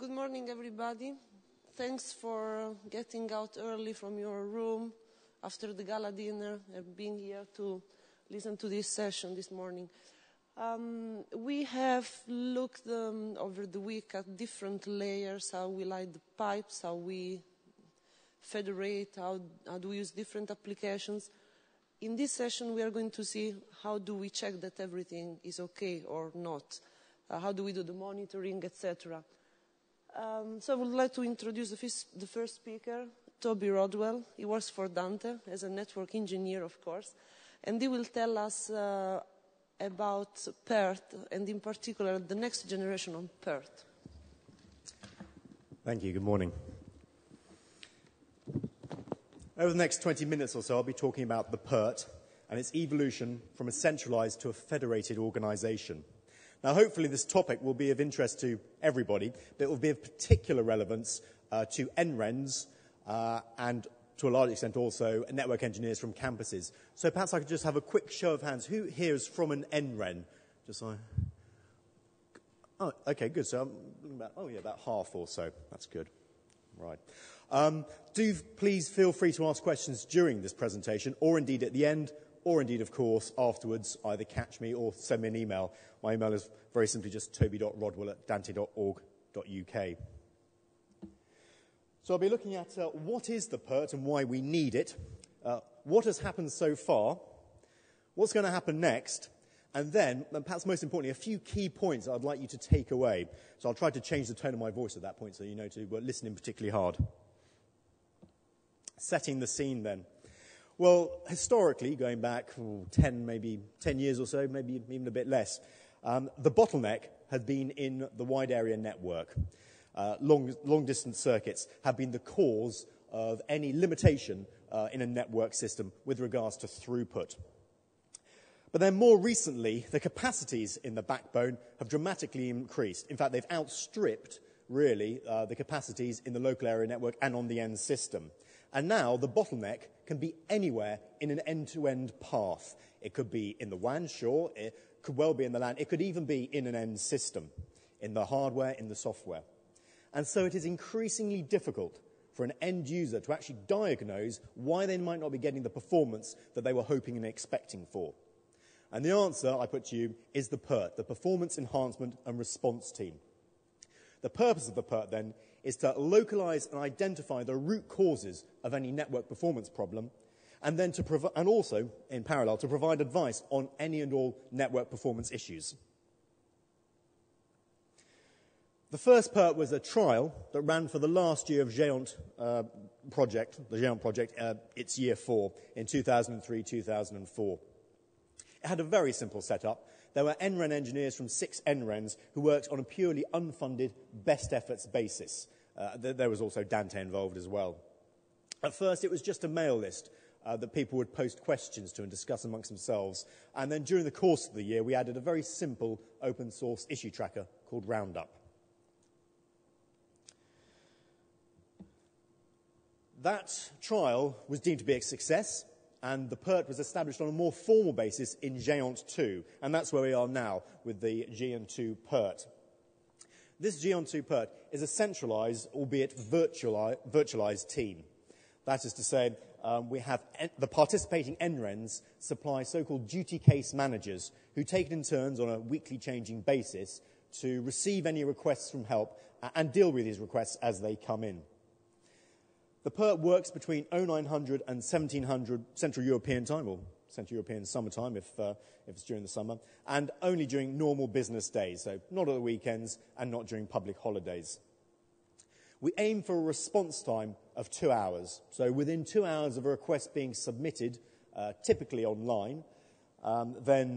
Good morning, everybody. Thanks for getting out early from your room after the gala dinner and being here to listen to this session this morning. We have looked over the week at different layers, how we light the pipes, how we federate, how do we use different applications. In this session, we are going to see how do we check that everything is okay or not, how do we do the monitoring, etc. So I would like to introduce the first speaker, Toby Rodwell. He works for Dante as a network engineer, of course, and he will tell us about Pert, and in particular, the next generation of Pert. Thank you. Good morning. Over the next 20 minutes or so, I'll be talking about the Pert and its evolution from a centralized to a federated organization. Now, hopefully this topic will be of interest to everybody, but it will be of particular relevance to NRENs and, to a large extent, also network engineers from campuses. So perhaps I could just have a quick show of hands. Who here is from an NREN? Just so Oh, okay, good. So about half or so. That's good. Right. Do please feel free to ask questions during this presentation, or indeed at the end, or indeed, of course, afterwards, either catch me or send me an email. My email is very simply just toby.rodwell@dante.org.uk. So I'll be looking at what is the Pert and why we need it, what has happened so far, what's going to happen next, and then, and perhaps most importantly, a few key points I'd like you to take away. So I'll try to change the tone of my voice at that point so you know to listen in particularly hard. Setting the scene then. Well, historically, going back 10 years or so, maybe even a bit less, the bottleneck had been in the wide area network. Long-distance circuits have been the cause of any limitation in a network system with regards to throughput. But then more recently, the capacities in the backbone have dramatically increased. In fact, they've outstripped, really, the capacities in the local area network and on the end system. And now the bottleneck can be anywhere in an end-to-end path. It could be in the WAN, sure. It could well be in the LAN. It could even be in an end system, in the hardware, in the software. And so it is increasingly difficult for an end user to actually diagnose why they might not be getting the performance that they were hoping and expecting for. And the answer, I put to you, is the PERT, the Performance Enhancement and Response Team. The purpose of the PERT, then, is to localize and identify the root causes of any network performance problem, and then and also, in parallel, to provide advice on any and all network performance issues. The first PERT was a trial that ran for the last year of Géant project, the Géant project, its year 4, in 2003-2004. It had a very simple setup. There were NREN engineers from 6 NRENs who worked on a purely unfunded best efforts basis. There was also Dante involved as well. At first, it was just a mail list that people would post questions to and discuss amongst themselves. And then during the course of the year, we added a very simple open source issue tracker called Roundup. That trial was deemed to be a success, and the PERT was established on a more formal basis in Géant 2, and that's where we are now with the Géant 2 PERT. This Géant 2 PERT is a centralized, albeit virtualized team. That is to say, we have the participating NRENs supply so-called duty case managers who take it in turns on a weekly changing basis to receive any requests from help and deal with these requests as they come in. The PERT works between 0900 and 1700 Central European time, or Central European summertime if it's during the summer, and only during normal business days, so not at the weekends and not during public holidays. We aim for a response time of 2 hours, so within 2 hours of a request being submitted, typically online, then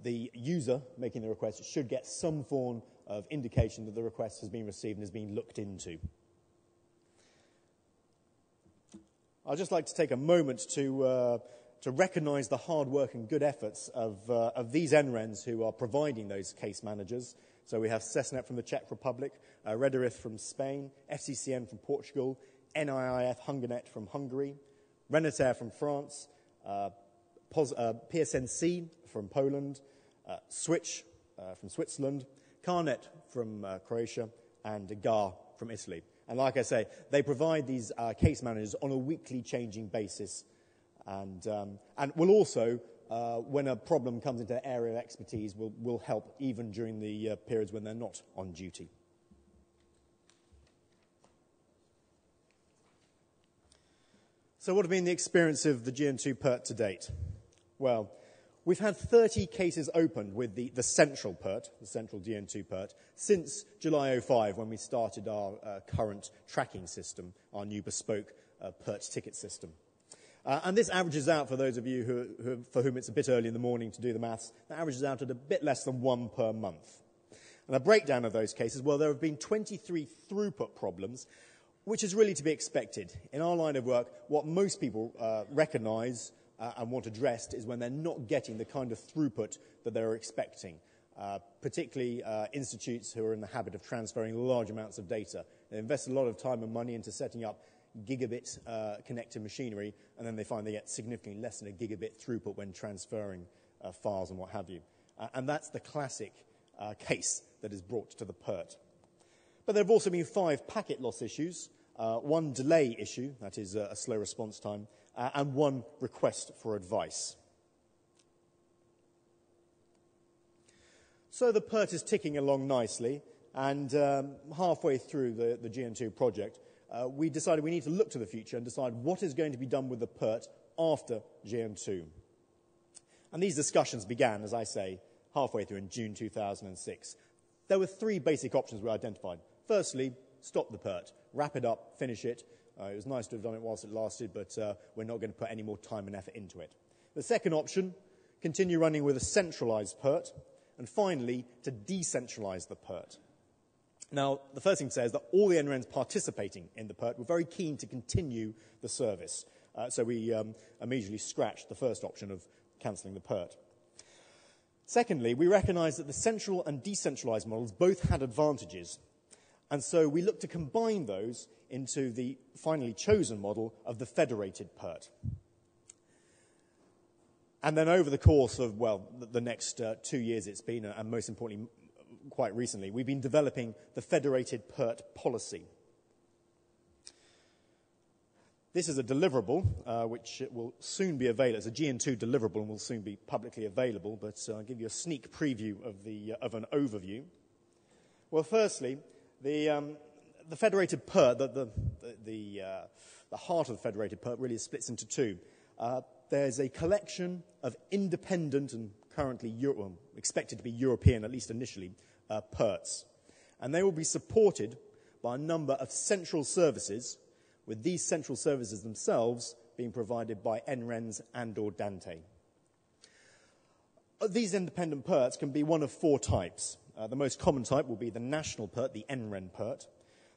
the user making the request should get some form of indication that the request has been received and is being looked into. I'd just like to take a moment to recognise the hard work and good efforts of these NRENs who are providing those case managers. So we have Cessnet from the Czech Republic, Redirith from Spain, FCCN from Portugal, NIIF HungerNet from Hungary, Renater from France, PSNC from Poland, Switch from Switzerland, Carnet from Croatia, and GAR from Italy. And like I say, they provide these case managers on a weekly changing basis, and will also, when a problem comes into their area of expertise, will help even during the periods when they're not on duty. So what have been the experience of the GN2 Pert to date? Well, we've had 30 cases opened with the central Pert, the central GN2 Pert, since July 05, when we started our current tracking system, our new bespoke Pert ticket system. And this averages out, for those of you for whom it's a bit early in the morning to do the maths, that averages out at a bit less than 1 per month. And a breakdown of those cases, well, there have been 23 throughput problems, which is really to be expected. In our line of work, what most people recognise and want addressed is when they're not getting the kind of throughput that they're expecting, particularly institutes who are in the habit of transferring large amounts of data. They invest a lot of time and money into setting up gigabit connected machinery, and then they find they get significantly less than a gigabit throughput when transferring files and what have you. And that's the classic case that is brought to the Pert. But there have also been 5 packet loss issues, 1 delay issue, that is a slow response time, and 1 request for advice. So the Pert is ticking along nicely, and halfway through the GN2 project, we decided we need to look to the future and decide what is going to be done with the Pert after GN2. And these discussions began, as I say, halfway through in June 2006. There were 3 basic options we identified. Firstly, stop the Pert, wrap it up, finish it. It was nice to have done it whilst it lasted, but we're not going to put any more time and effort into it. The second option, continue running with a centralised Pert, and finally, to decentralise the Pert. Now, the first thing to say is that all the NRNs participating in the Pert were very keen to continue the service, so we immediately scratched the first option of cancelling the Pert. Secondly, we recognised that the central and decentralised models both had advantages, and so we looked to combine those into the finally chosen model of the federated Pert. And then over the course of, well, the next 2 years it's been, and most importantly, quite recently, we've been developing the federated Pert policy. This is a deliverable, which will soon be available. It's a GN2 deliverable and will soon be publicly available, but I'll give you a sneak preview of an overview. Well, firstly, the federated Pert, the heart of the federated Pert really splits into 2. There's a collection of independent and currently expected to be European, at least initially, Perts. And they will be supported by a number of central services, with these central services themselves being provided by NRENs and or Dante. These independent Perts can be one of 4 types. The most common type will be the national Pert, the NREN Pert.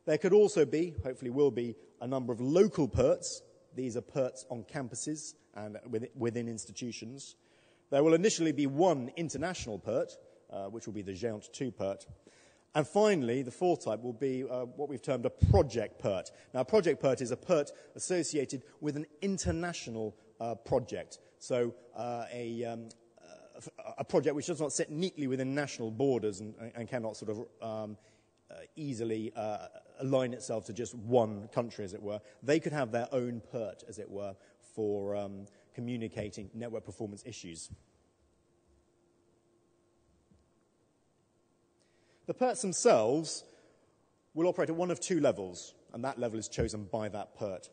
There could also be, hopefully will be, a number of local Perts. These are Perts on campuses and within institutions. There will initially be 1 international Pert, which will be the Géant 2 Pert. And finally, the 4th type will be what we've termed a project Pert. Now, a project Pert is a Pert associated with an international project. So a project which does not sit neatly within national borders and cannot sort of easily align itself to just one country, as it were. They could have their own Pert, as it were, for communicating network performance issues. The Perts themselves will operate at one of 2 levels, and that level is chosen by that Pert.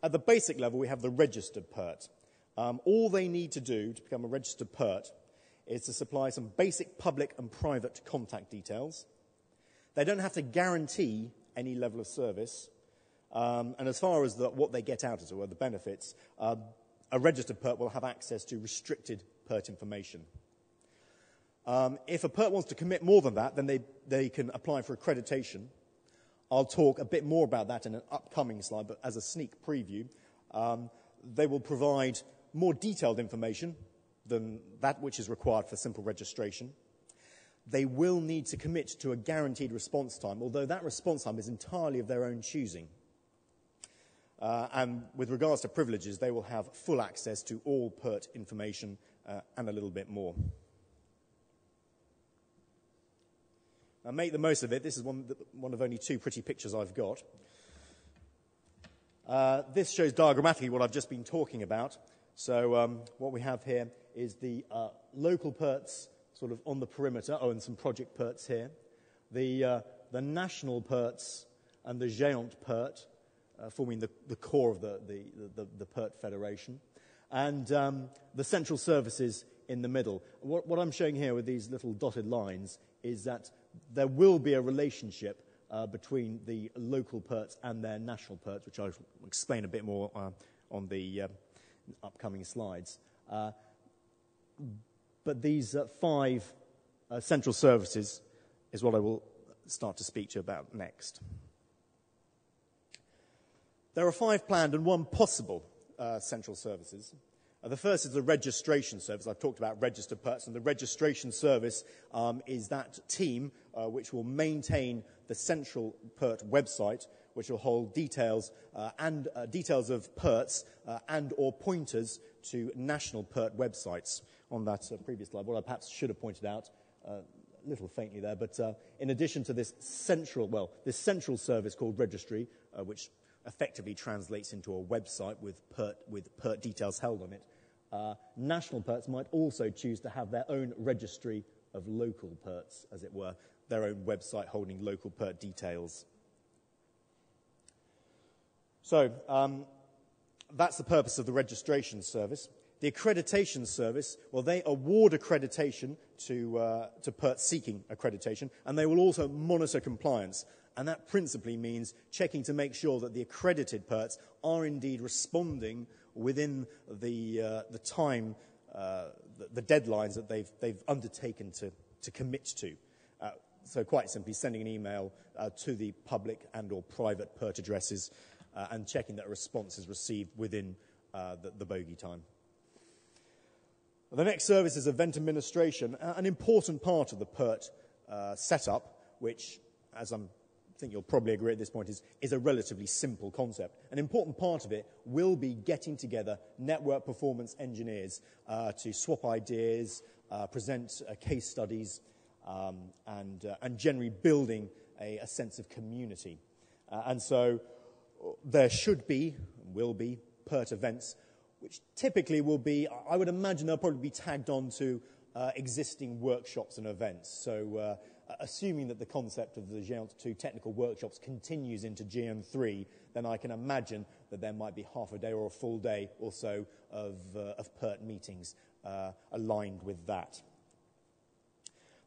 At the basic level, we have the registered Pert. All they need to do to become a registered Pert is to supply some basic public and private contact details. They don't have to guarantee any level of service. And as far as what they get out, as it were, the benefits, a registered Pert will have access to restricted Pert information. If a Pert wants to commit more than that, then they can apply for accreditation. I'll talk a bit more about that in an upcoming slide, but as a sneak preview, they will provide more detailed information than that which is required for simple registration. They will need to commit to a guaranteed response time, although that response time is entirely of their own choosing. And with regards to privileges, they will have full access to all Pert information and a little bit more. make the most of it. This is one of only two pretty pictures I've got. This shows diagrammatically what I've just been talking about. So what we have here is the local Perts sort of on the perimeter, and some project Perts here. The national Perts and the géant Pert, forming the core of the Pert Federation. And the central services in the middle. What I'm showing here with these little dotted lines is that there will be a relationship between the local Perts and their national Perts, which I'll explain a bit more on the upcoming slides. But these 5 central services is what I will start to speak to you about next. There are 5 planned and 1 possible central services. The first is the registration service. I've talked about registered Perts, and the registration service is that team which will maintain the central Pert website, which will hold details and details of Perts and or pointers to national Pert websites. On that previous slide, what I perhaps should have pointed out, a little faintly there, but in addition to this central service called registry, which effectively translates into a website with Pert details held on it, national Perts might also choose to have their own registry of local Perts, as it were, their own website holding local Pert details. So that's the purpose of the registration service. The accreditation service, well, they award accreditation to Perts seeking accreditation, and they will also monitor compliance. And that principally means checking to make sure that the accredited Perts are indeed responding within the time, the deadlines that they've undertaken to commit to. So quite simply, sending an email to the public and or private Pert addresses and checking that a response is received within the bogey time. The next service is event administration, an important part of the Pert setup, which, as I think you'll probably agree at this point, is a relatively simple concept. An important part of it will be getting together network performance engineers to swap ideas, present case studies, and generally building a sense of community. And so there should be, will be, Pert events, which typically will be, I would imagine they'll probably be tagged on to existing workshops and events. So assuming that the concept of the Géant 2 technical workshops continues into GM3, then I can imagine that there might be half a day or a full day or so of Pert meetings aligned with that.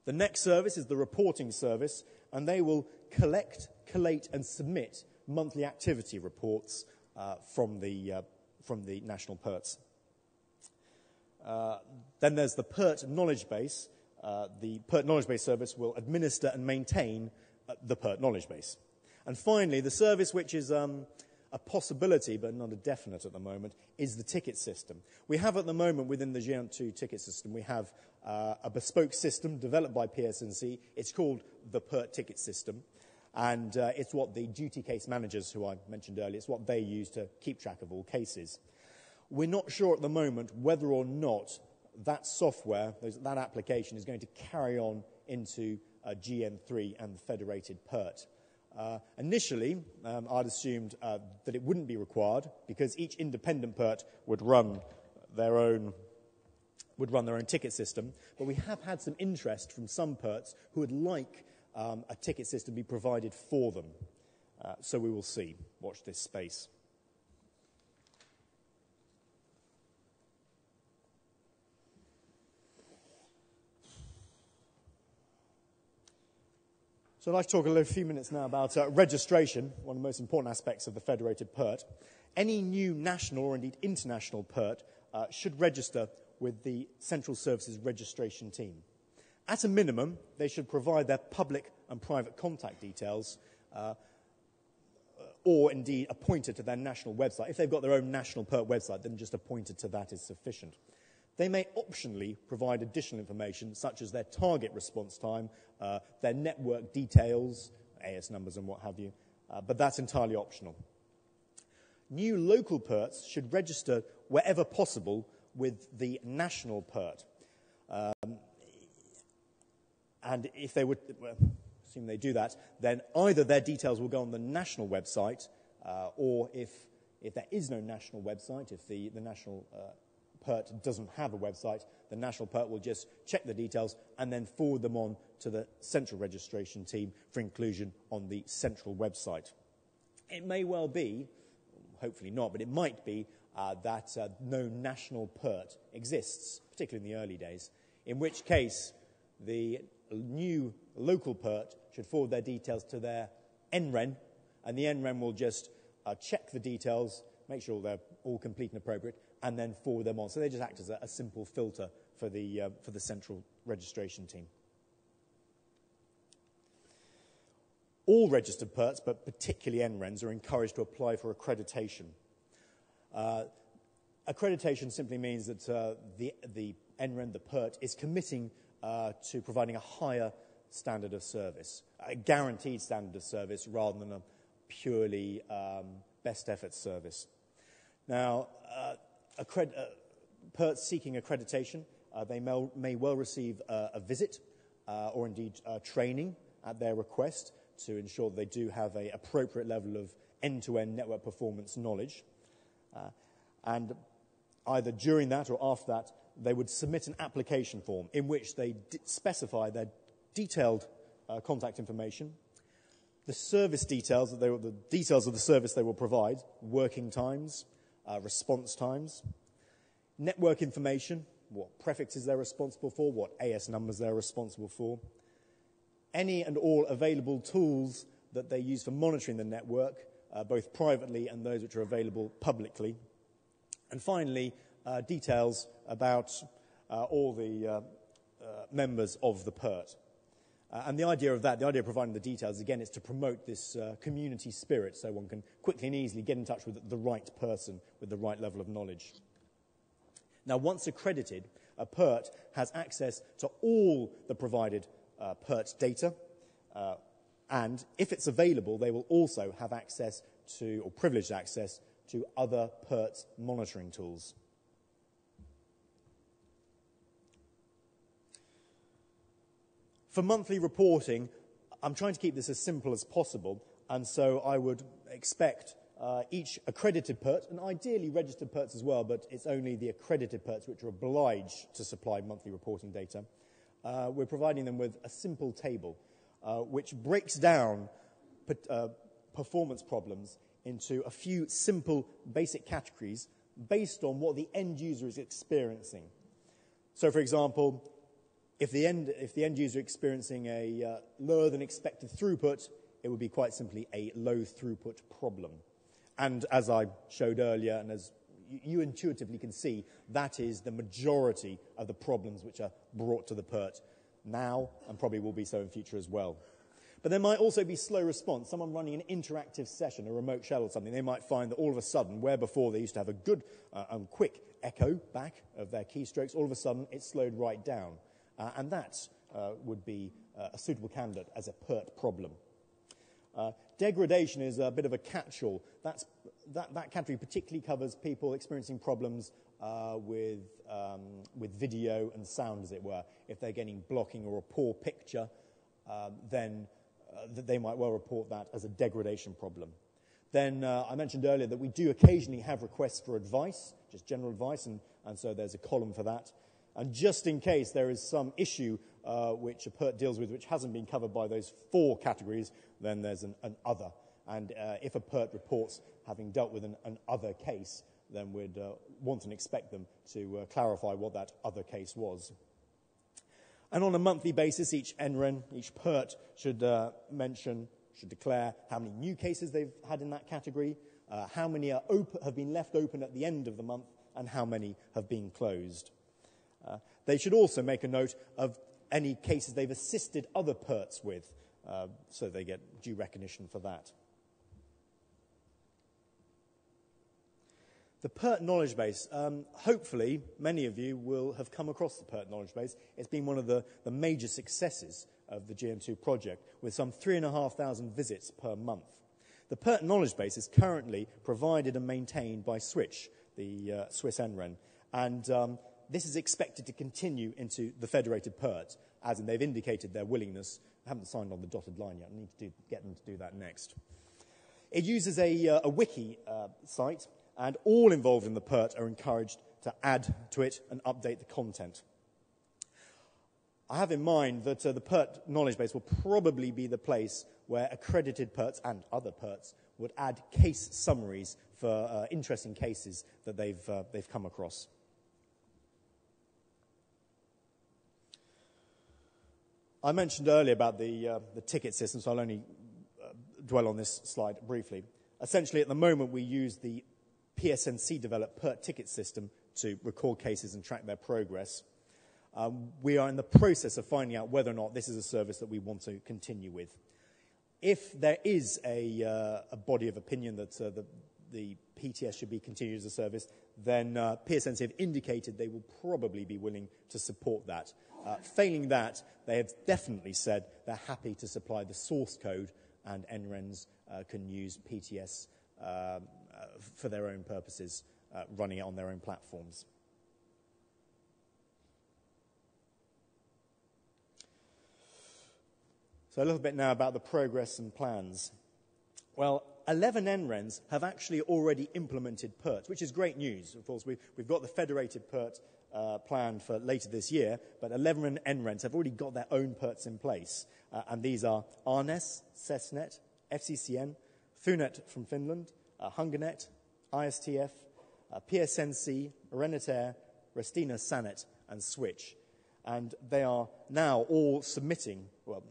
The next service is the reporting service, and they will collect, collate, and submit monthly activity reports from the national Perts. Then there's the Pert knowledge base. The Pert knowledge base service will administer and maintain the Pert knowledge base. And finally, the service which is a possibility but not a definite at the moment is the ticket system. We have at the moment within the Géant 2 ticket system, we have a bespoke system developed by PSNC. It's called the Pert ticket system. And it's what the duty case managers, who I mentioned earlier, it's what they use to keep track of all cases. We're not sure at the moment whether or not that software, that application, is going to carry on into GM3 and the federated Pert. Initially, I'd assumed that it wouldn't be required because each independent Pert would run their own ticket system. But we have had some interest from some Perts who would like a ticket system be provided for them. So we will see. Watch this space. So I'd like to talk a few minutes now about registration, one of the most important aspects of the federated Pert. Any new national or indeed international Pert should register with the Central Services Registration Team. At a minimum, they should provide their public and private contact details or indeed a pointer to their national website. If they've got their own national Pert website, then just a pointer to that is sufficient. They may optionally provide additional information, such as their target response time, their network details, AS numbers and what have you, but that's entirely optional. New local Perts should register wherever possible with the national Pert. And if they would, assume they do that, then either their details will go on the national website, or if there is no national website, if the national Pert doesn't have a website, the national Pert will just check the details and then forward them on to the central registration team for inclusion on the central website. It may well be, hopefully not, but it might be that no national Pert exists, particularly in the early days, in which case the new local Pert should forward their details to their NREN, and the NREN will just check the details, make sure they're all complete and appropriate, and then forward them on. So they just act as a simple filter for the central registration team. All registered Perts, but particularly NRENs, are encouraged to apply for accreditation. Accreditation simply means that the NREN, the Pert, is committing to providing a higher standard of service, a guaranteed standard of service rather than a purely best efforts service. Now, Perts seeking accreditation, they may well receive a visit or indeed training at their request to ensure that they do have an appropriate level of end-to-end network performance knowledge. And either during that or after that, they would submit an application form in which they specify their detailed contact information, the service details, the details of the service they will provide, working times, response times, network information, what prefixes they're responsible for, what AS numbers they're responsible for, any and all available tools that they use for monitoring the network, both privately and those which are available publicly, and finally, details about all the members of the Pert. And the idea of that, the idea of providing the details, again, is to promote this community spirit so one can quickly and easily get in touch with the right person with the right level of knowledge. Now, once accredited, a Pert has access to all the provided Pert data, and if it's available, they will also have access to, or privileged access to, other Pert monitoring tools. For monthly reporting, I'm trying to keep this as simple as possible, and so I would expect each accredited Pert, and ideally registered Perts as well, but it's only the accredited Perts which are obliged to supply monthly reporting data. We're providing them with a simple table which breaks down performance problems into a few simple basic categories based on what the end user is experiencing. So, for example, if the end user is experiencing a lower than expected throughput, it would be quite simply a low throughput problem. And as I showed earlier, and as you intuitively can see, that is the majority of the problems which are brought to the Pert now, and probably will be so in future as well. But there might also be slow response. Someone running an interactive session, a remote shell or something, they might find that all of a sudden, where before they used to have a good and quick echo back of their keystrokes, all of a sudden it's slowed right down. And that would be a suitable candidate as a Pert problem. Degradation is a bit of a catch-all. That category particularly covers people experiencing problems with video and sound, as it were. If they're getting blocking or a poor picture, then they might well report that as a degradation problem. Then I mentioned earlier that we do occasionally have requests for advice, just general advice, and so there's a column for that. And just in case there is some issue which a Pert deals with which hasn't been covered by those 4 categories, then there's an other. And if a Pert reports having dealt with an other case, then we'd want and expect them to clarify what that other case was. And on a monthly basis, each NREN, each Pert should declare how many new cases they've had in that category, how many have been left open at the end of the month, and how many have been closed. They should also make a note of any cases they've assisted other Perts with, so they get due recognition for that. The Pert knowledge base. Hopefully, many of you will have come across the Pert knowledge base. It's been one of the major successes of the GM2 project, with some 3,500 visits per month. The Pert knowledge base is currently provided and maintained by Switch, the Swiss NREN, and this is expected to continue into the federated Pert, as in they've indicated their willingness. I haven't signed on the dotted line yet. I need to get them to do that next. It uses a wiki site, and all involved in the Pert are encouraged to add to it and update the content. I have in mind that the Pert knowledge base will probably be the place where accredited Perts and other Perts would add case summaries for interesting cases that they've come across. I mentioned earlier about the ticket system, so I'll only dwell on this slide briefly. Essentially, at the moment, we use the PSNC-developed Pert ticket system to record cases and track their progress. We are in the process of finding out whether or not this is a service that we want to continue with. If there is a body of opinion that the PTS should be continued as a service, then PSNC have indicated they will probably be willing to support that. Failing that, they have definitely said they're happy to supply the source code, and NRENs can use PTS for their own purposes, running it on their own platforms. So a little bit now about the progress and plans. Well, 11 NRENs have actually already implemented Pert, which is great news. Of course, we've got the federated Pert planned for later this year, but 11 NRENs have already got their own Perts in place. And these are RNES, CESNet, FCCN, FUNET from Finland, HungerNet, ISTF, PSNC, Renetair, Restina, Sanet, and Switch. And they are now all submitting, well,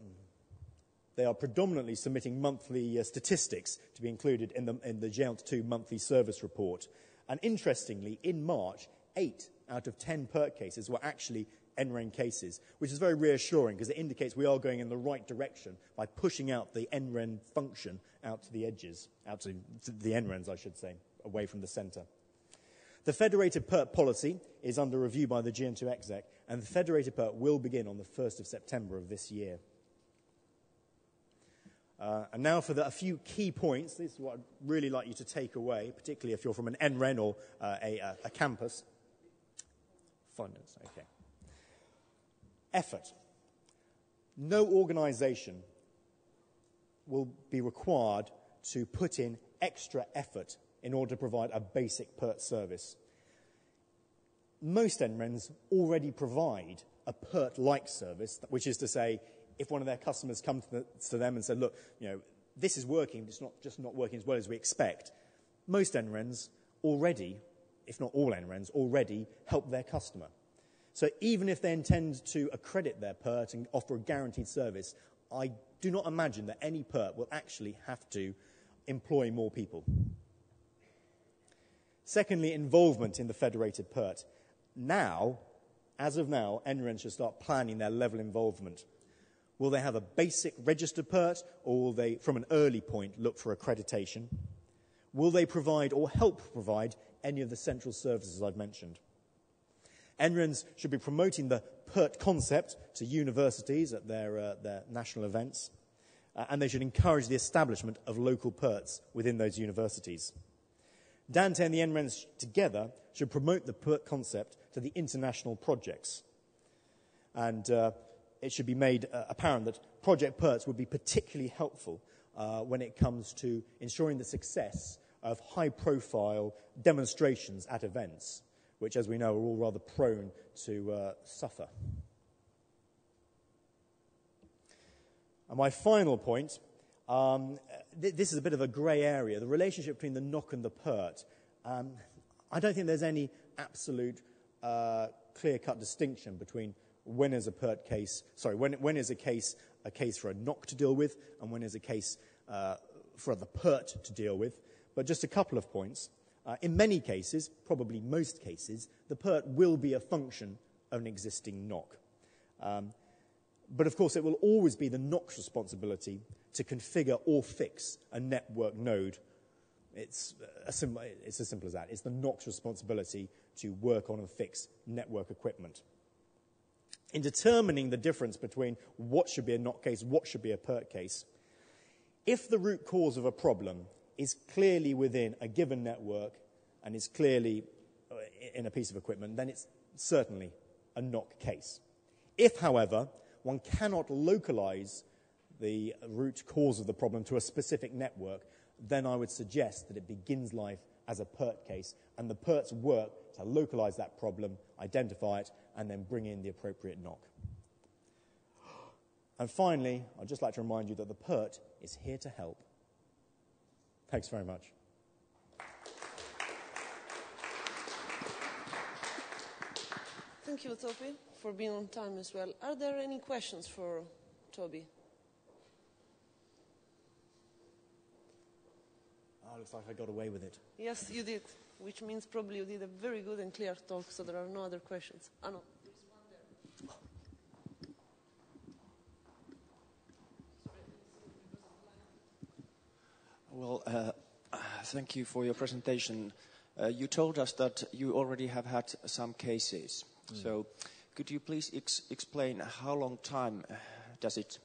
they are predominantly submitting monthly statistics to be included in the GEALT2 monthly service report. And interestingly, in March, 8 out of 10 Pert cases were actually NREN cases, which is very reassuring because it indicates we are going in the right direction by pushing out the NREN function out to the edges, out to the NRENs, I should say, away from the centre. The federated Pert policy is under review by the GN2 exec, and the federated Pert will begin on the 1st of September of this year. And now for a few key points. This is what I'd really like you to take away, particularly if you're from an NREN or a campus. 5 minutes, okay. Effort. No organisation will be required to put in extra effort in order to provide a basic Pert service. Most NRENs already provide a Pert-like service, which is to say, if one of their customers come to them and said, look, this is working, but it's not just not working as well as we expect, most NRENs already, if not all NRENs, already help their customer. So even if they intend to accredit their Pert and offer a guaranteed service, I do not imagine that any Pert will actually have to employ more people. Secondly, involvement in the federated Pert. Now, as of now, NRENs should start planning their level of involvement. Will they have a basic registered Pert, or will they, from an early point, look for accreditation? Will they provide or help provide any of the central services I've mentioned? NRENs should be promoting the Pert concept to universities at their national events, and they should encourage the establishment of local Perts within those universities. Dante and the NRENs together should promote the Pert concept to the international projects. And it should be made apparent that Project Perts would be particularly helpful when it comes to ensuring the success of high-profile demonstrations at events, which, as we know, are all rather prone to suffer. And my final point, this is a bit of a grey area, the relationship between the NOC and the Pert. I don't think there's any absolute clear-cut distinction between when is a Pert case, when is a case for a NOC to deal with, and when is a case for the Pert to deal with. But just a couple of points. In many cases, probably most cases, the Pert will be a function of an existing NOC. But of course, it will always be the NOC's responsibility to configure or fix a network node. It's as simple as that. It's the NOC's responsibility to work on and fix network equipment. In determining the difference between what should be a NOC case, what should be a Pert case, if the root cause of a problem is clearly within a given network and is clearly in a piece of equipment, then it's certainly a knock case. If, however, one cannot localize the root cause of the problem to a specific network, then I would suggest that it begins life as a Pert case, and the Perts work to localize that problem, identify it, and then bring in the appropriate knock. And finally, I'd just like to remind you that the Pert is here to help. Thanks very much. Thank you, Toby, for being on time as well. Are there any questions for Toby? Oh, looks like I got away with it. Yes, you did, which means probably you did a very good and clear talk, so there are no other questions. Ah, no. There's one there. Well, thank you for your presentation. You told us that you already have had some cases. So could you please explain how long time does it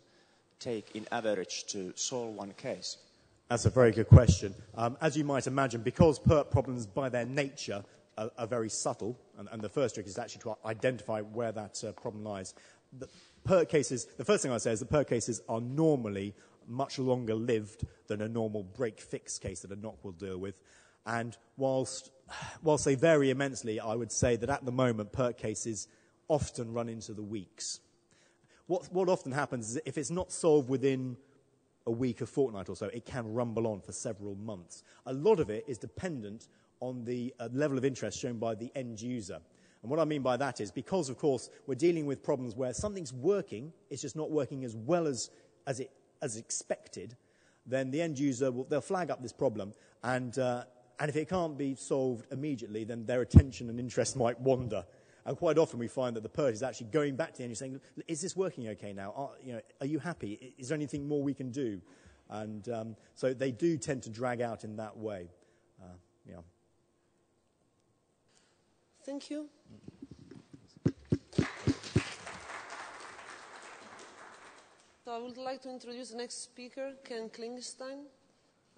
take in average to solve one case? That's a very good question. As you might imagine, because Pert problems by their nature are very subtle, and the first trick is actually to identify where that problem lies. The Pert cases, the first thing I say is the Pert cases are normally much longer lived than a normal break-fix case that a knock will deal with. And whilst they vary immensely, I would say that at the moment, Pert cases often run into the weeks. What often happens is if it's not solved within a week, a fortnight or so, it can rumble on for several months. A lot of it is dependent on the level of interest shown by the end user. And what I mean by that is because, of course, we're dealing with problems where something's working, it's just not working as well as expected, then the end user, they'll flag up this problem, and if it can't be solved immediately, then their attention and interest might wander. And quite often we find that the Pert is actually going back to the end user saying, is this working okay now? Are you happy? Is there anything more we can do? And so they do tend to drag out in that way. Yeah. Thank you. So I would like to introduce the next speaker, Ken Klingstein,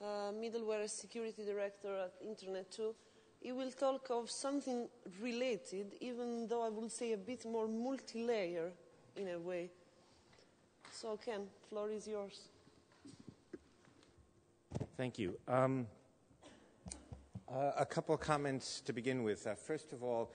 middleware and security director at Internet2. He will talk of something related, even though I would say a bit more multi-layer in a way. So Ken, floor is yours. Thank you. A couple of comments to begin with. First of all,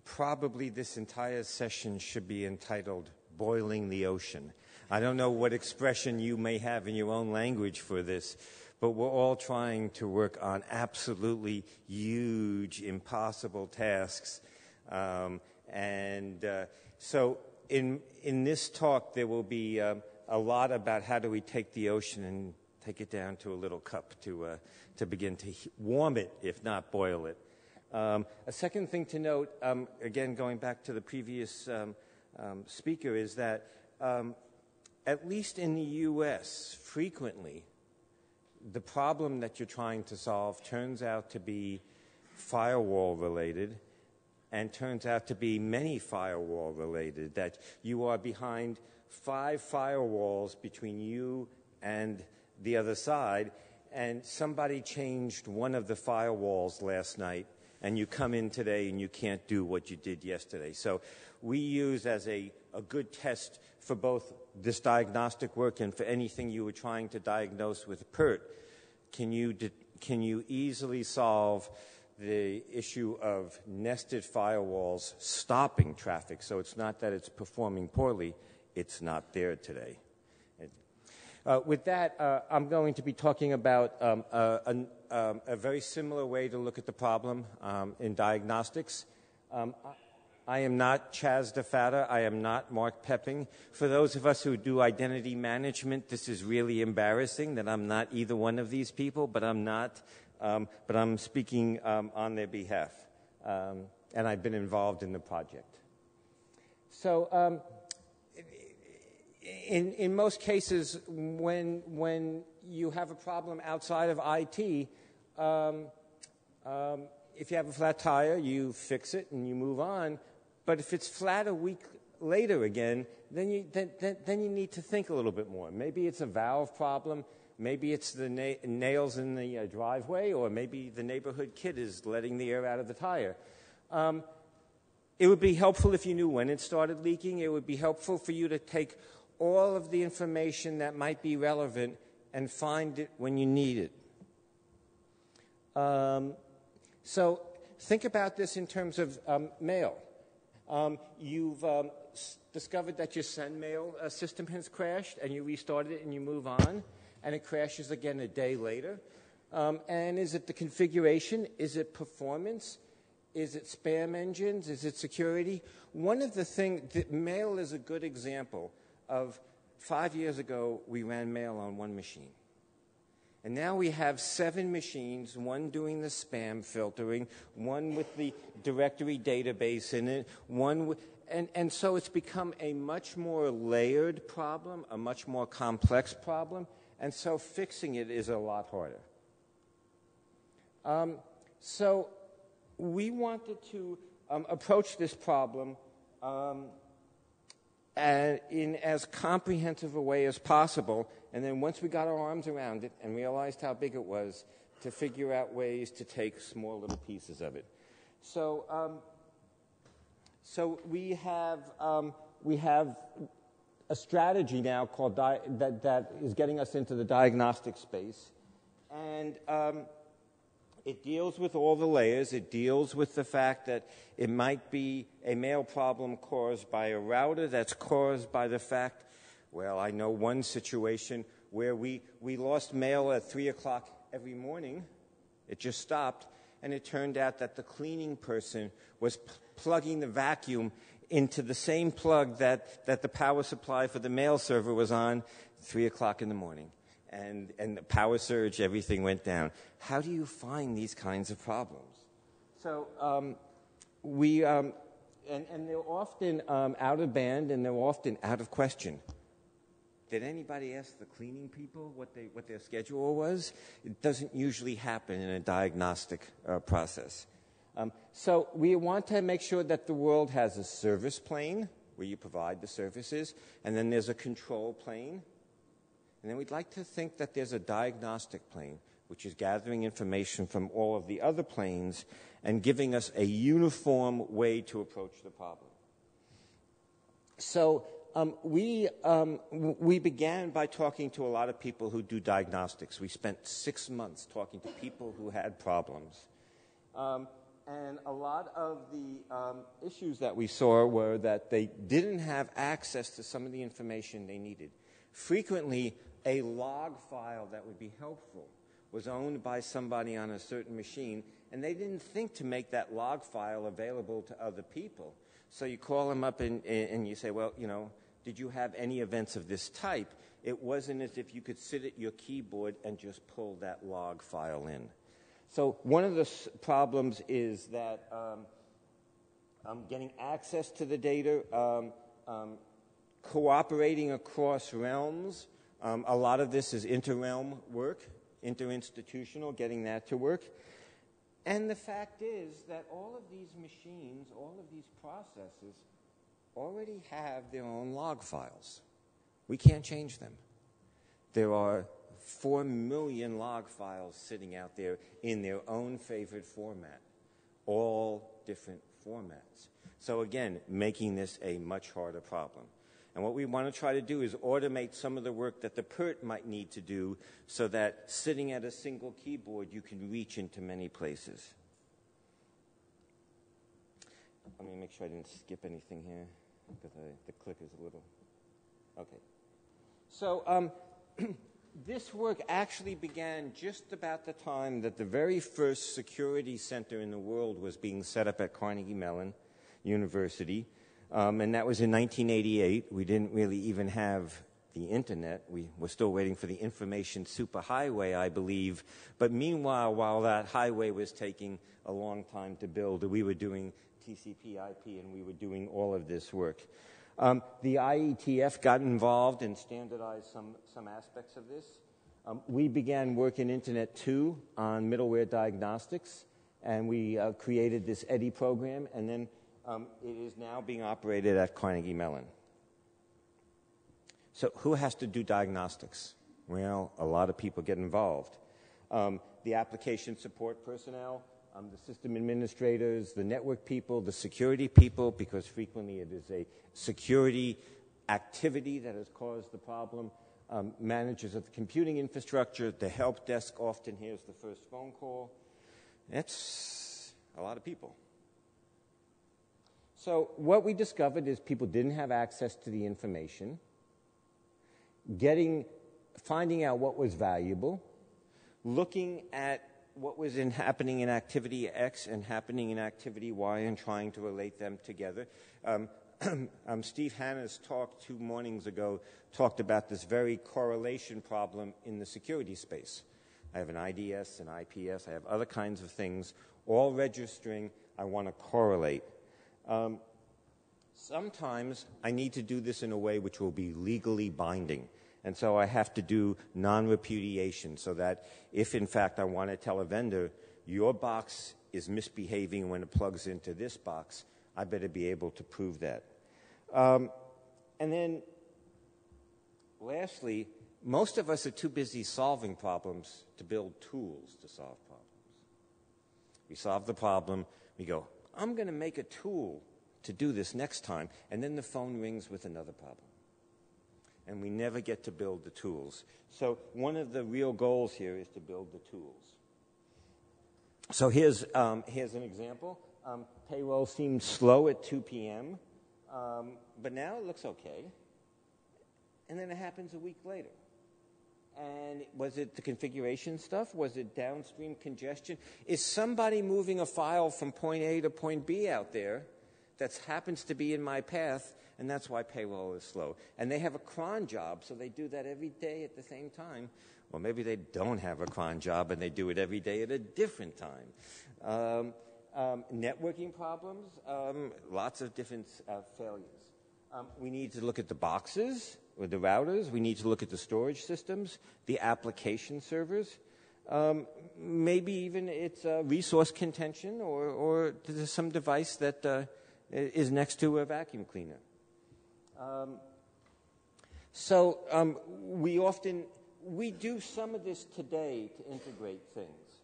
probably this entire session should be entitled Boiling the Ocean. I don't know what expression you may have in your own language for this, but we're all trying to work on absolutely huge, impossible tasks. So in this talk, there will be a lot about how do we take the ocean and take it down to a little cup to begin to warm it, if not boil it. A second thing to note, again, going back to the previous speaker, is that at least in the U.S., frequently, the problem that you're trying to solve turns out to be firewall-related and turns out to be many firewall-related, that you are behind 5 firewalls between you and the other side, and somebody changed one of the firewalls last night, and you come in today and you can't do what you did yesterday. So we use as a good test for both this diagnostic work and for anything you were trying to diagnose with Pert, can you easily solve the issue of nested firewalls stopping traffic? So it's not that it's performing poorly, it's not there today. With that, I'm going to be talking about a very similar way to look at the problem in diagnostics. I am not Chaz DeFatta. I am not Mark Pepping. For those of us who do identity management, this is really embarrassing that I'm not either one of these people, but I'm not. But I'm speaking on their behalf, and I've been involved in the project. So in most cases, when you have a problem outside of IT, if you have a flat tire, you fix it and you move on. But if it's flat a week later again, then you need to think a little bit more. Maybe it's a valve problem. Maybe it's the nails in the driveway, or maybe the neighborhood kid is letting the air out of the tire. It would be helpful if you knew when it started leaking. It would be helpful for you to take all of the information that might be relevant and find it when you need it. So think about this in terms of mail. You've discovered that your send mail system has crashed, and you restarted it and you move on, and it crashes again a day later. And is it the configuration? Is it performance? Is it spam engines? Is it security? One of the things, mail is a good example of 5 years ago, we ran mail on one machine. And now we have 7 machines, one doing the spam filtering, one with the directory database in it, and so it's become a much more layered problem, a much more complex problem, and so fixing it is a lot harder. So we wanted to approach this problem in as comprehensive a way as possible, and then once we got our arms around it and realized how big it was, to figure out ways to take small little pieces of it. So we have a strategy now called that is getting us into the diagnostic space, and it deals with all the layers. It deals with the fact that it might be a mail problem caused by a router that's caused by the fact, well, I know one situation where we lost mail at 3 o'clock every morning. It just stopped, and it turned out that the cleaning person was plugging the vacuum into the same plug that the power supply for the mail server was on 3 o'clock in the morning. And the power surge, everything went down. How do you find these kinds of problems? So and they're often out of band, and they're often out of question. Did anybody ask the cleaning people what their schedule was? It doesn't usually happen in a diagnostic process. So we want to make sure that the world has a service plane where you provide the services, and then there's a control plane. And then we'd like to think that there's a diagnostic plane, which is gathering information from all of the other planes and giving us a uniform way to approach the problem. So we began by talking to a lot of people who do diagnostics. We spent 6 months talking to people who had problems. And a lot of the issues that we saw were that they didn't have access to some of the information they needed. Frequently, a log file that would be helpful was owned by somebody on a certain machine, and they didn't think to make that log file available to other people. So you call them up and you say, well, did you have any events of this type? It wasn't as if you could sit at your keyboard and just pull that log file in. So one of the problems is that getting access to the data, cooperating across realms. A lot of this is inter-realm work, inter-institutional, getting that to work. And the fact is that all of these machines, all of these processes, already have their own log files. We can't change them. There are 4 million log files sitting out there in their own favorite format, all different formats. So again, making this a much harder problem. And what we want to try to do is automate some of the work that the Pert might need to do so that sitting at a single keyboard, you can reach into many places. Let me make sure I didn't skip anything here, because the click is a little... Okay. So this work actually began just about the time that the very first security center in the world was being set up at Carnegie Mellon University. And that was in 1988. We didn't really even have the internet. We were still waiting for the information superhighway, I believe. But meanwhile, while that highway was taking a long time to build, we were doing TCP/IP, and we were doing all of this work. The IETF got involved and standardized some aspects of this. We began work in Internet 2 on middleware diagnostics, and we created this EDDI program, and then it is now being operated at Carnegie Mellon. So who has to do diagnostics? Well, a lot of people get involved. The application support personnel, the system administrators, the network people, the security people, because frequently it is a security activity that has caused the problem. Managers of the computing infrastructure, the help desk often hears the first phone call. It's a lot of people. So what we discovered is people didn't have access to the information, finding out what was valuable, looking at what was happening in activity X and happening in activity Y and trying to relate them together. Steve Hanna's talk 2 mornings ago talked about this very correlation problem in the security space. I have an IDS, an IPS, I have other kinds of things, all registering. I want to correlate. Sometimes I need to do this in a way which will be legally binding. And so I have to do non-repudiation so that if, in fact, I want to tell a vendor, your box is misbehaving when it plugs into this box, I better be able to prove that. And then, lastly, most of us are too busy solving problems to build tools to solve problems. We solve the problem, we go, I'm going to make a tool to do this next time, and then the phone rings with another problem. And we never get to build the tools. So one of the real goals here is to build the tools. So here's an example. Payroll seemed slow at 2 p.m., but now it looks okay. And then it happens a week later. And was it the configuration stuff? Was it downstream congestion? Is somebody moving a file from point A to point B out there that happens to be in my path, and that's why payroll is slow? And they have a cron job, so they do that every day at the same time. Well, maybe they don't have a cron job, and they do it every day at a different time. Networking problems, lots of different failures. We need to look at the boxes or the routers. We need to look at the storage systems, the application servers. Maybe even it's a resource contention or there's some device that is next to a vacuum cleaner. We do some of this today to integrate things.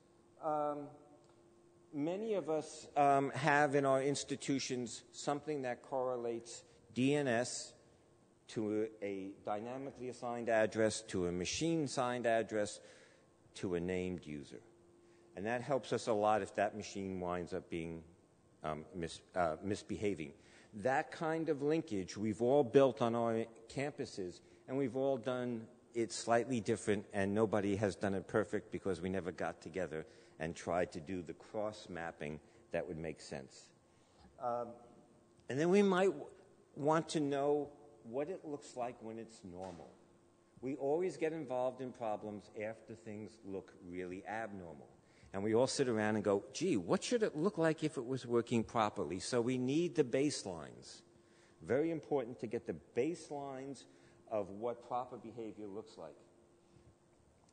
Many of us have in our institutions something that correlates DNS to a dynamically assigned address, to a machine-signed address, to a named user. And that helps us a lot if that machine winds up being misbehaving. That kind of linkage we've all built on our campuses, and we've all done it slightly different, and nobody has done it perfect because we never got together and tried to do the cross-mapping that would make sense. And then we might want to know what it looks like when it's normal. We always get involved in problems after things look really abnormal. And we all sit around and go, gee, what should it look like if it was working properly? So we need the baselines. Very important to get the baselines of what proper behavior looks like.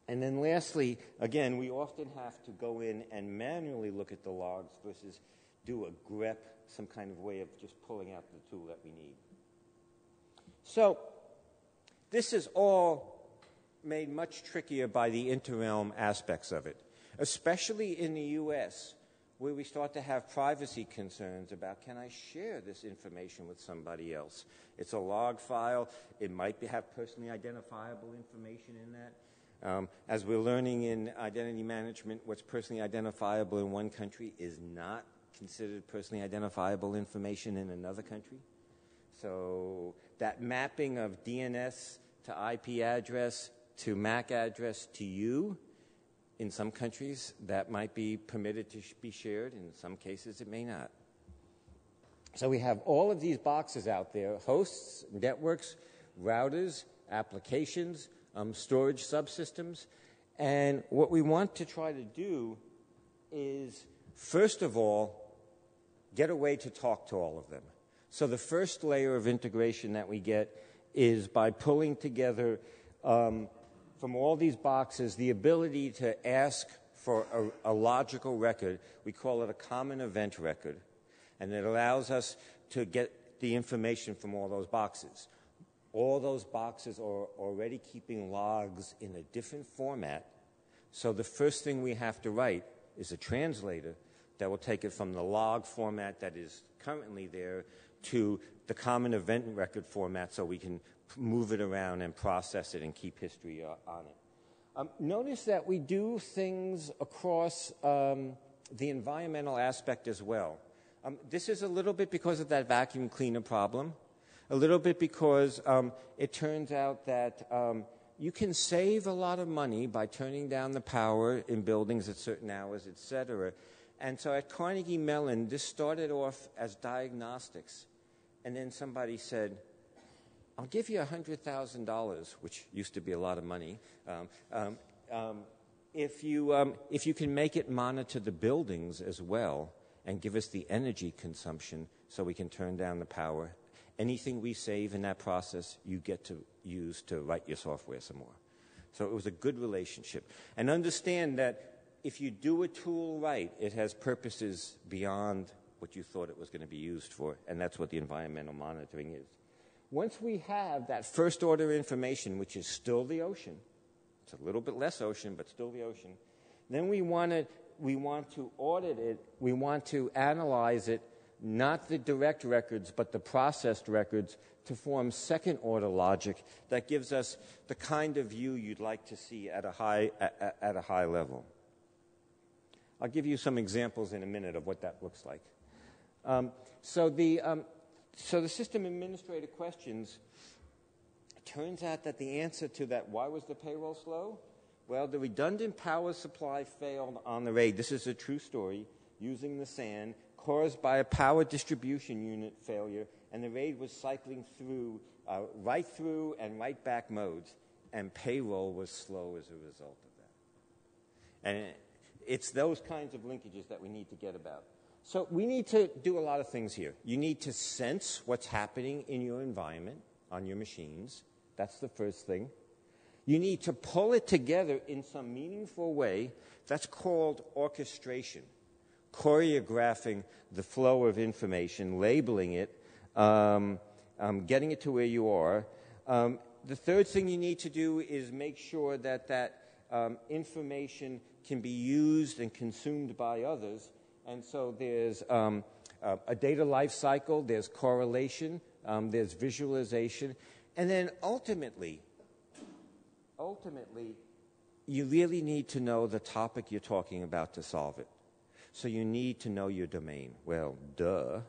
And then lastly, again, we often have to go in and manually look at the logs versus do a grep, some kind of way of just pulling out the tool that we need. So this is all made much trickier by the inter-realm aspects of it, especially in the U.S., where we start to have privacy concerns about, can I share this information with somebody else? It's a log file. It might have personally identifiable information in that. As we're learning in identity management, what's personally identifiable in one country is not considered personally identifiable information in another country. So that mapping of DNS to IP address to MAC address to you, in some countries that might be permitted to be shared. In some cases it may not. So we have all of these boxes out there, hosts, networks, routers, applications, storage subsystems. And what we want to try to do is, first of all, get a way to talk to all of them. So the first layer of integration that we get is by pulling together from all these boxes the ability to ask for a logical record. We call it a common event record. And it allows us to get the information from all those boxes. All those boxes are already keeping logs in a different format. So the first thing we have to write is a translator that will take it from the log format that is currently there to the common event record format so we can move it around and process it and keep history on it. Notice that we do things across the environmental aspect as well. This is a little bit because of that vacuum cleaner problem, a little bit because it turns out that you can save a lot of money by turning down the power in buildings at certain hours, etc. And so at Carnegie Mellon, this started off as diagnostics. And then somebody said, I'll give you $100,000, which used to be a lot of money, if you can make it monitor the buildings as well and give us the energy consumption so we can turn down the power. Anything we save in that process, you get to use to write your software some more. So it was a good relationship. And understand that if you do a tool right, it has purposes beyond what you thought it was going to be used for, and that's what the environmental monitoring is. Once we have that first order information, which is still the ocean, it's a little bit less ocean, but still the ocean, then we want to audit it, we want to analyze it, not the direct records, but the processed records, to form second order logic that gives us the kind of view you'd like to see at a high level. I'll give you some examples in a minute of what that looks like. So the system administrator questions, it turns out that the answer to that, why was the payroll slow? Well, the redundant power supply failed on the RAID. This is a true story, using the SAN, caused by a power distribution unit failure, and the RAID was cycling through right through and right back modes, and payroll was slow as a result of that. And it's those kinds of linkages that we need to get about. So we need to do a lot of things here. You need to sense what's happening in your environment, on your machines. That's the first thing. You need to pull it together in some meaningful way. That's called orchestration, choreographing the flow of information, labeling it, getting it to where you are. The third thing you need to do is make sure that information can be used and consumed by others. And so there's a data life cycle, there's correlation, there's visualization. And then ultimately, you really need to know the topic you're talking about to solve it. So you need to know your domain. Well, duh.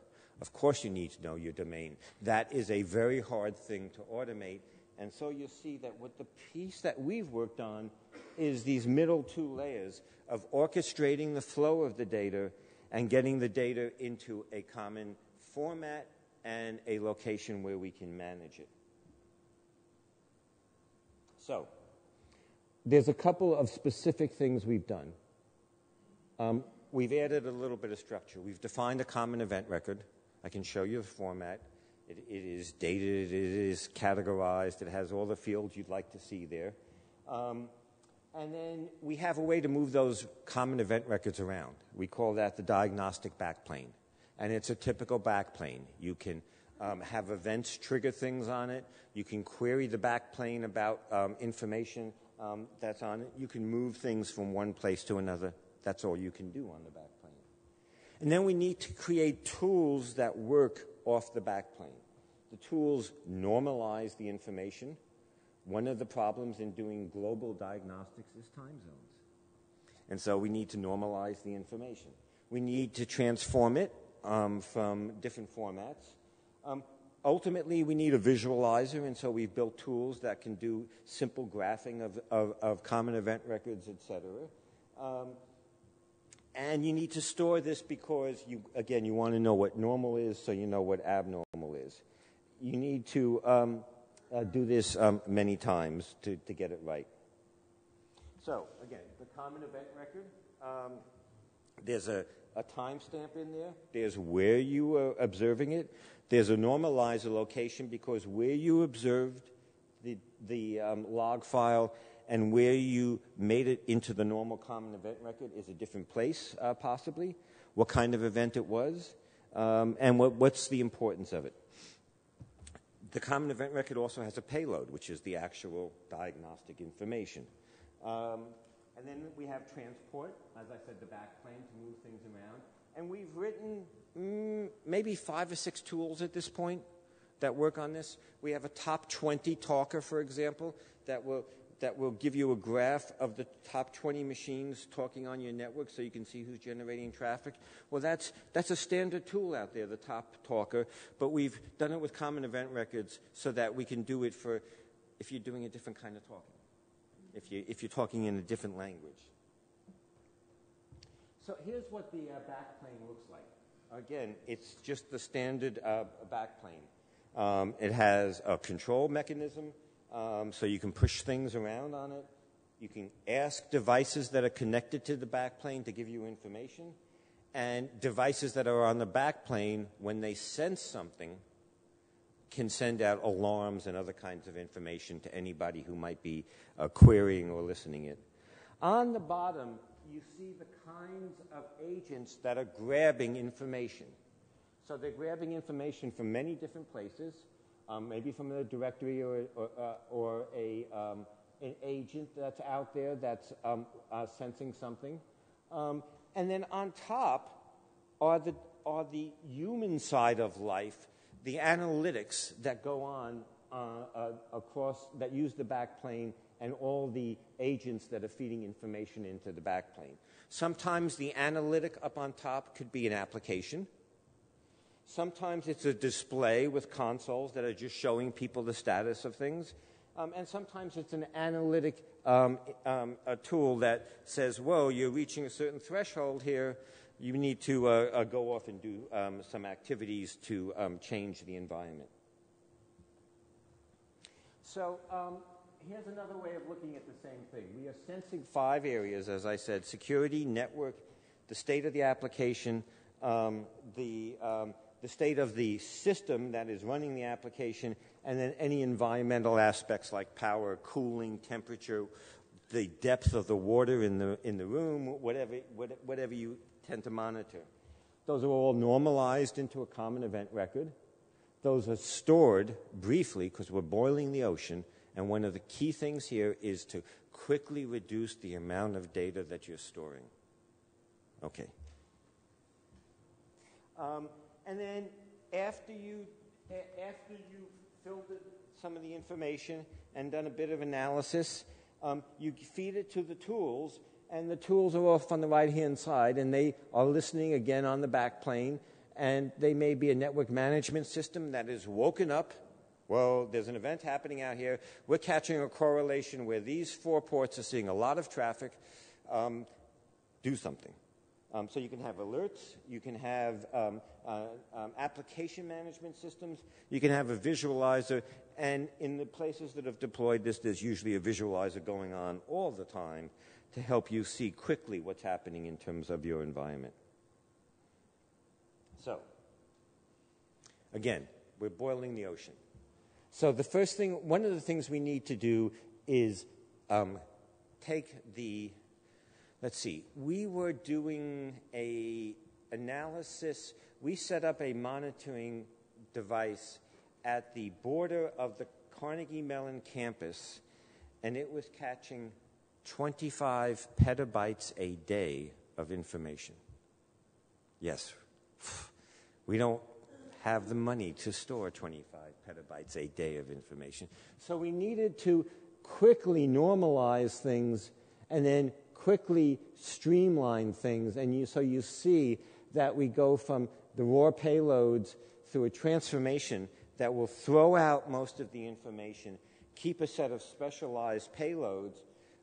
Of course you need to know your domain. That is a very hard thing to automate. And so you'll see that what the piece that we've worked on is these middle two layers of orchestrating the flow of the data and getting the data into a common format and a location where we can manage it. So, there's a couple of specific things we've done. We've added a little bit of structure. We've defined a common event record. I can show you the format. It is dated, it is categorized, it has all the fields you'd like to see there. And then we have a way to move those common event records around. We call that the Diagnostic Backplane. And it's a typical backplane. You can have events trigger things on it. You can query the backplane about information that's on it. You can move things from one place to another. That's all you can do on the backplane. And then we need to create tools that work off the backplane. The tools normalize the information. One of the problems in doing global diagnostics is time zones. And so we need to normalize the information. We need to transform it from different formats. Ultimately, we need a visualizer, and so we've built tools that can do simple graphing of common event records, etc. And you need to store this because, you want to know what normal is so you know what abnormal is. You need to do this many times to get it right. So, again, the common event record, there's a timestamp in there. There's where you were observing it. There's a normalizer location because where you observed the log file and where you made it into the normal common event record is a different place, possibly. What kind of event it was, and what's the importance of it. The common event record also has a payload, which is the actual diagnostic information. And then we have transport, as I said, the backplane to move things around. And we've written maybe 5 or 6 tools at this point that work on this. We have a top 20 talker, for example, that will give you a graph of the top 20 machines talking on your network so you can see who's generating traffic. Well, that's a standard tool out there, the top talker, but we've done it with common event records so that we can do it for if you're doing a different kind of talking, if you're talking in a different language. So here's what the backplane looks like. Again, it's just the standard backplane. It has a control mechanism, so you can push things around on it. You can ask devices that are connected to the backplane to give you information. And devices that are on the backplane, when they sense something, can send out alarms and other kinds of information to anybody who might be querying or listening it. On the bottom, you see the kinds of agents that are grabbing information. So they're grabbing information from many different places, maybe from a directory or an agent that's out there that's sensing something. And then on top are the human side of life, the analytics that go on across, that use the backplane, and all the agents that are feeding information into the backplane. Sometimes the analytic up on top could be an application. Sometimes it's a display with consoles that are just showing people the status of things. And sometimes it's an analytic a tool that says, whoa, you're reaching a certain threshold here. You need to go off and do some activities to change the environment. So here's another way of looking at the same thing. We are sensing 5 areas, as I said: security, network, the state of the application, the state of the system that is running the application, and then any environmental aspects like power, cooling, temperature, the depth of the water in the room, whatever you tend to monitor. Those are all normalized into a common event record. Those are stored briefly because we're boiling the ocean, and one of the key things here is to quickly reduce the amount of data that you're storing. Okay. And then after you filtered some of the information and done a bit of analysis, you feed it to the tools, and the tools are off on the right-hand side, and they are listening again on the backplane, and they may be a network management system that is woken up. Well, there's an event happening out here. We're catching a correlation where these 4 ports are seeing a lot of traffic. Do something. So you can have alerts. You can have application management systems. You can have a visualizer. And in the places that have deployed this, there's usually a visualizer going on all the time to help you see quickly what's happening in terms of your environment. So, again, we're boiling the ocean. So the first thing, one of the things we need to do is take the, let's see, we were doing a analysis. We set up a monitoring device at the border of the Carnegie Mellon campus, and it was catching 25 petabytes a day of information. Yes, we don't have the money to store 25 petabytes a day of information. So we needed to quickly normalize things and then quickly streamline things. And so you see that we go from the raw payloads through a transformation that will throw out most of the information, keep a set of specialized payloads,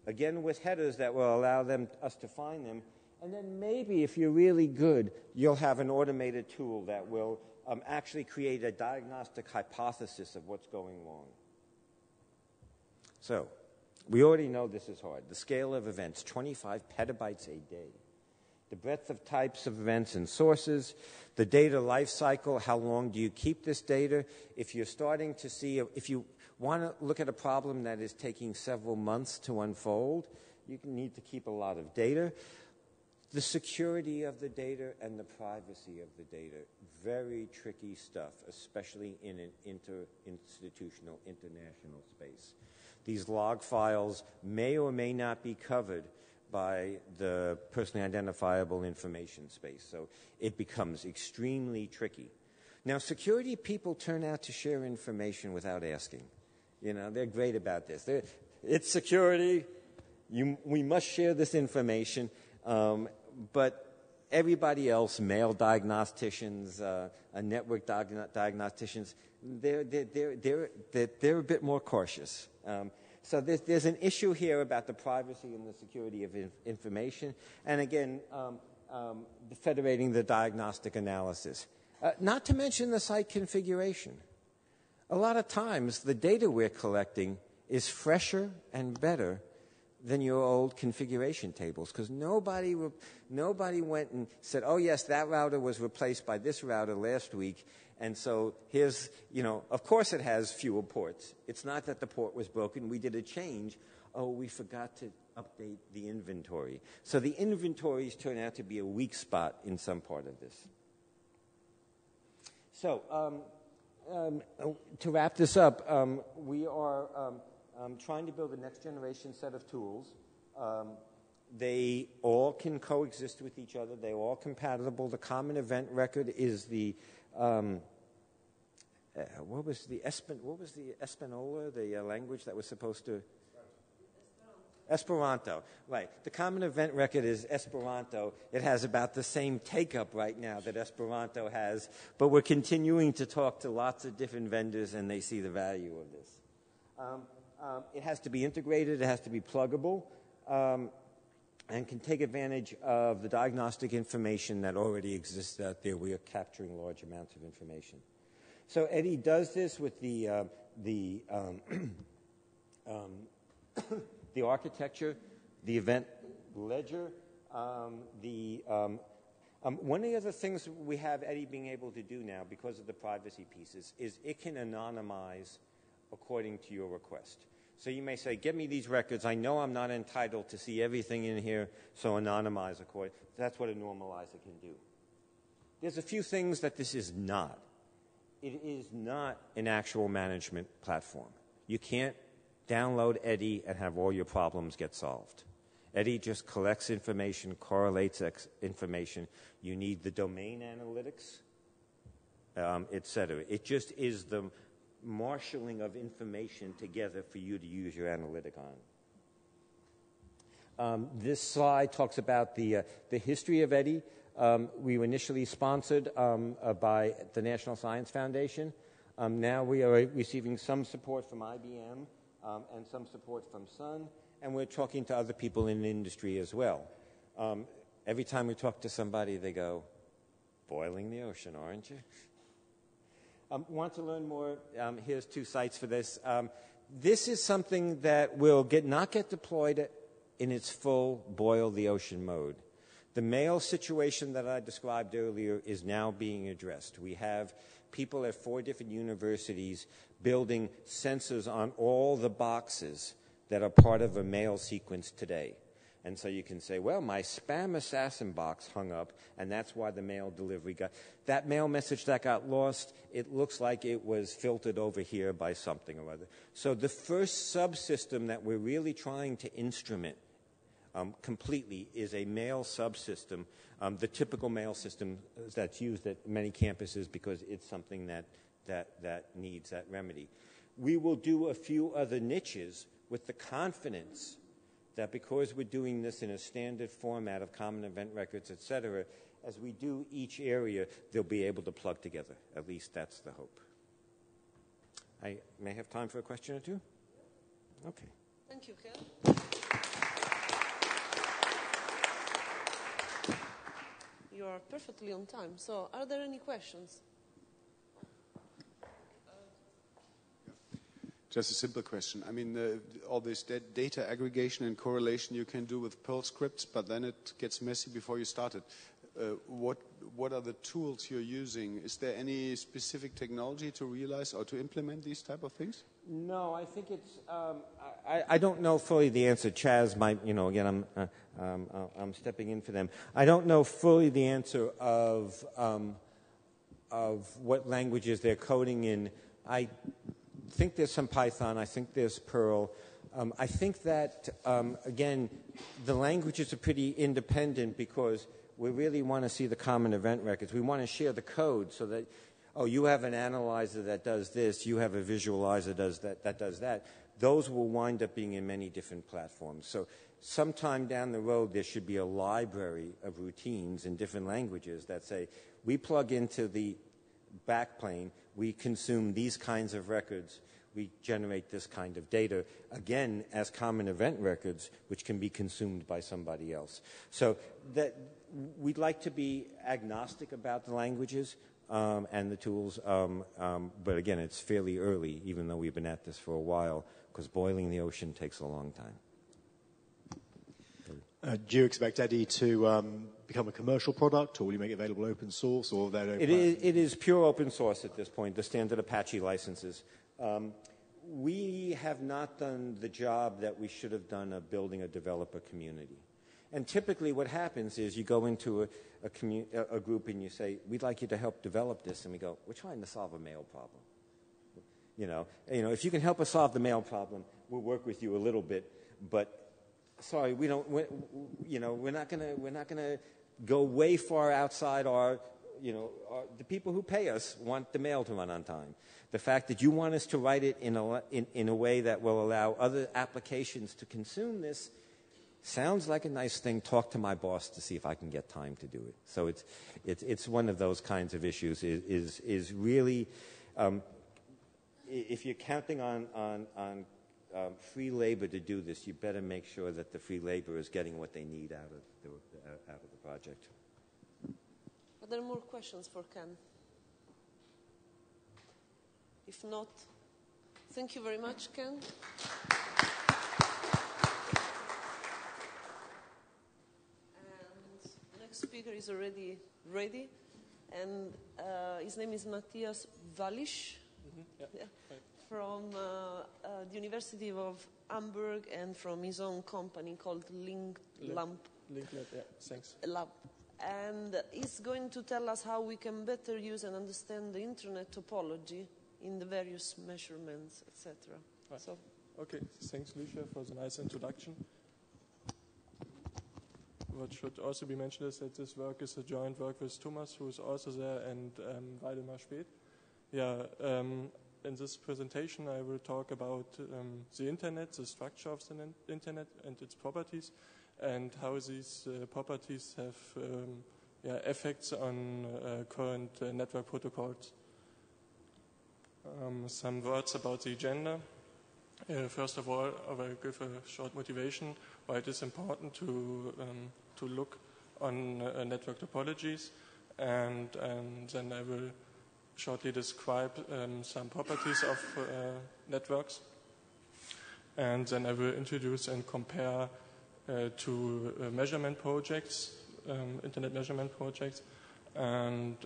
again with headers that will allow us to find them. And then maybe if you're really good, you'll have an automated tool that will actually create a diagnostic hypothesis of what's going wrong. So, we already know this is hard. The scale of events, 25 petabytes a day. The breadth of types of events and sources. The data life cycle, how long do you keep this data? If you're starting to see, if you want to look at a problem that is taking several months to unfold, you need to keep a lot of data. The security of the data and the privacy of the data, very tricky stuff, especially in an interinstitutional, international space. These log files may or may not be covered by the personally identifiable information space. So it becomes extremely tricky. Now, security people turn out to share information without asking. You know, they're great about this. It's security. We must share this information. But everybody else, male diagnosticians, network diagnosticians, they're a bit more cautious. So there's an issue here about the privacy and the security of information, and again, federating the diagnostic analysis. Not to mention the site configuration. A lot of times, the data we're collecting is fresher and better than your old configuration tables, because nobody went and said, oh yes, that router was replaced by this router last week, and so here's, of course it has fewer ports. It's not that the port was broken, we did a change. Oh, we forgot to update the inventory. So the inventories turn out to be a weak spot in some part of this. So, to wrap this up, we are trying to build a next generation set of tools. They all can coexist with each other. They're all compatible. The common event record is the what was the Espanola, the language that was supposed to Esperanto, right. The common event record is Esperanto. It has about the same take-up right now that Esperanto has, but we're continuing to talk to lots of different vendors, and they see the value of this. It has to be integrated, it has to be pluggable, and can take advantage of the diagnostic information that already exists out there. We are capturing large amounts of information. So Eddie does this with the architecture, the event ledger, one of the other things we have Eddie being able to do now because of the privacy pieces is it can anonymize according to your request. So you may say, get me these records. I know I'm not entitled to see everything in here, so anonymize according. That's what a normalizer can do. There's a few things that this is not. It is not an actual management platform. You can't download Eddie and have all your problems get solved. Eddie just collects information, correlates information. You need the domain analytics, etc. It just is the marshaling of information together for you to use your analytic on. This slide talks about the history of Eddie. We were initially sponsored by the National Science Foundation. Now we are receiving some support from IBM and some support from Sun, and we're talking to other people in the industry as well. Every time we talk to somebody, they go, boiling the ocean, aren't you? Want to learn more? Here's 2 sites for this. This is something that will not get deployed in its full boil the ocean mode. The mail situation that I described earlier is now being addressed. We have people at 4 different universities building sensors on all the boxes that are part of a mail sequence today. And so you can say, well, my spam assassin box hung up, and that's why the mail delivery got... That mail message that got lost, it looks like it was filtered over here by something or other. So the first subsystem that we're really trying to instrument completely is a mail subsystem, the typical mail system that's used at many campuses because it's something that needs that remedy. We will do a few other niches with the confidence that because we're doing this in a standard format of common event records, et cetera, as we do each area, they'll be able to plug together. At least that's the hope. I may have time for a question or two? Okay. Thank you, Ken. You are perfectly on time. So are there any questions? Just a simple question. I mean, all this data aggregation and correlation you can do with Perl scripts, but then it gets messy before you start it. What are the tools you're using? Is there any specific technology to realize or to implement these type of things? No, I think it's. I don't know fully the answer. Chaz might, again, I'm stepping in for them. I don't know fully the answer of what languages they're coding in. I think there's some Python. I think there's Perl. I think that, again, the languages are pretty independent because we really want to see the common event records. We want to share the code so that, oh, you have an analyzer that does this, you have a visualizer that does that. Those will wind up being in many different platforms. So sometime down the road, there should be a library of routines in different languages that say, we plug into the backplane, we consume these kinds of records, we generate this kind of data, again, as common event records, which can be consumed by somebody else. So that we'd like to be agnostic about the languages and the tools, but again, it's fairly early, even though we've been at this for a while, because boiling the ocean takes a long time. Do you expect Eddie to become a commercial product, or will you make it available open source, or it is pure open source at this point, the standard Apache licenses. We have not done the job that we should have done of building a developer community. And typically what happens is you go into a group and you say, we'd like you to help develop this, and we go, we're trying to solve a mail problem. You know, if you can help us solve the mail problem, we'll work with you a little bit, but sorry, we're not gonna go way far outside the people who pay us want the mail to run on time. The fact that you want us to write it in a way that will allow other applications to consume this sounds like a nice thing. Talk to my boss to see if I can get time to do it. So it's one of those kinds of issues. Is really if you're counting on free labor to do this, you better make sure that the free labor is getting what they need out of the project. Are there more questions for Ken? If not, thank you very much, Ken. And the next speaker is already ready, and his name is Matthias Wallisch. Yeah. From the University of Hamburg and from his own company called LinkLab. Yeah, thanks. Lab. And he's going to tell us how we can better use and understand the internet topology in the various measurements, etc. Right. So. Okay, thanks, Lucia, for the nice introduction. What should also be mentioned is that this work is a joint work with Thomas, who is also there, and Waldemar Speth. Yeah. In this presentation, I will talk about the Internet, the structure of the Internet and its properties, and how these properties have effects on current network protocols. Some words about the agenda. First of all, I will give a short motivation why it is important to look on network topologies, and then I will shortly describe some properties of networks, and then I will introduce and compare to measurement projects, internet measurement projects, and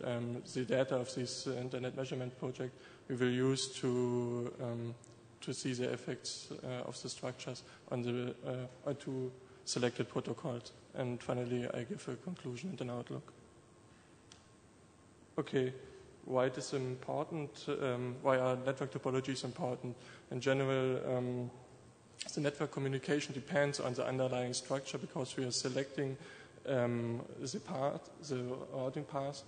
the data of this internet measurement project we will use to see the effects of the structures on onto selected protocols. And finally, I give a conclusion and an outlook. Okay. Why it is important, why are network topologies important? In general, the network communication depends on the underlying structure because we are selecting the routing path,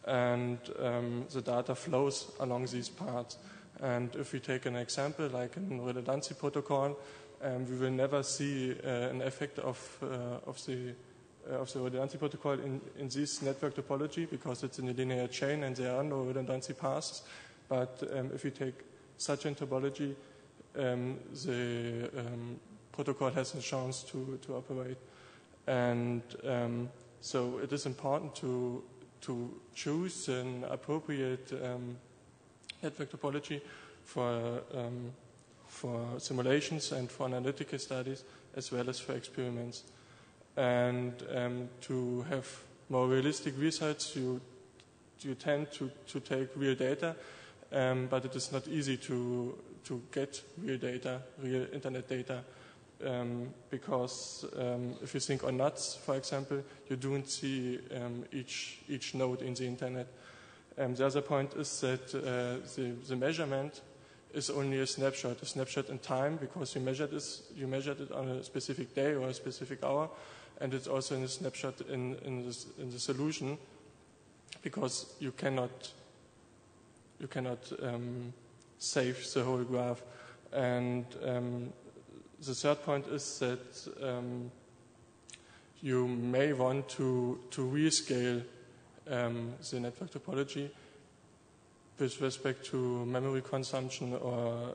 and the data flows along these paths. And if we take an example like a redundancy protocol, we will never see an effect of the redundancy protocol in this network topology because it's in a linear chain and there are no redundancy paths. But if we take such a topology, the protocol has a chance to operate. And so it is important to choose an appropriate network topology for simulations and for analytical studies as well as for experiments. And to have more realistic results, you tend to take real data, but it is not easy to get real data, real internet data, because if you think on nuts, for example, you don't see each node in the internet. The other point is that the measurement is only a snapshot in time, because you measured it on a specific day or a specific hour, and it's also a snapshot in the solution, because you cannot save the whole graph. And the third point is that you may want to rescale the network topology with respect to memory consumption or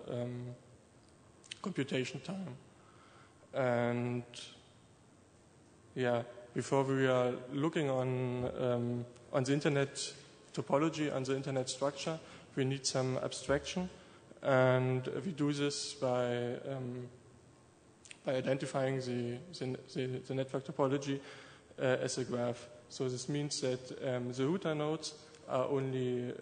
computation time. And yeah, before we are looking on the internet topology, on the internet structure, we need some abstraction, and we do this by identifying the network topology as a graph. So this means that the router nodes are only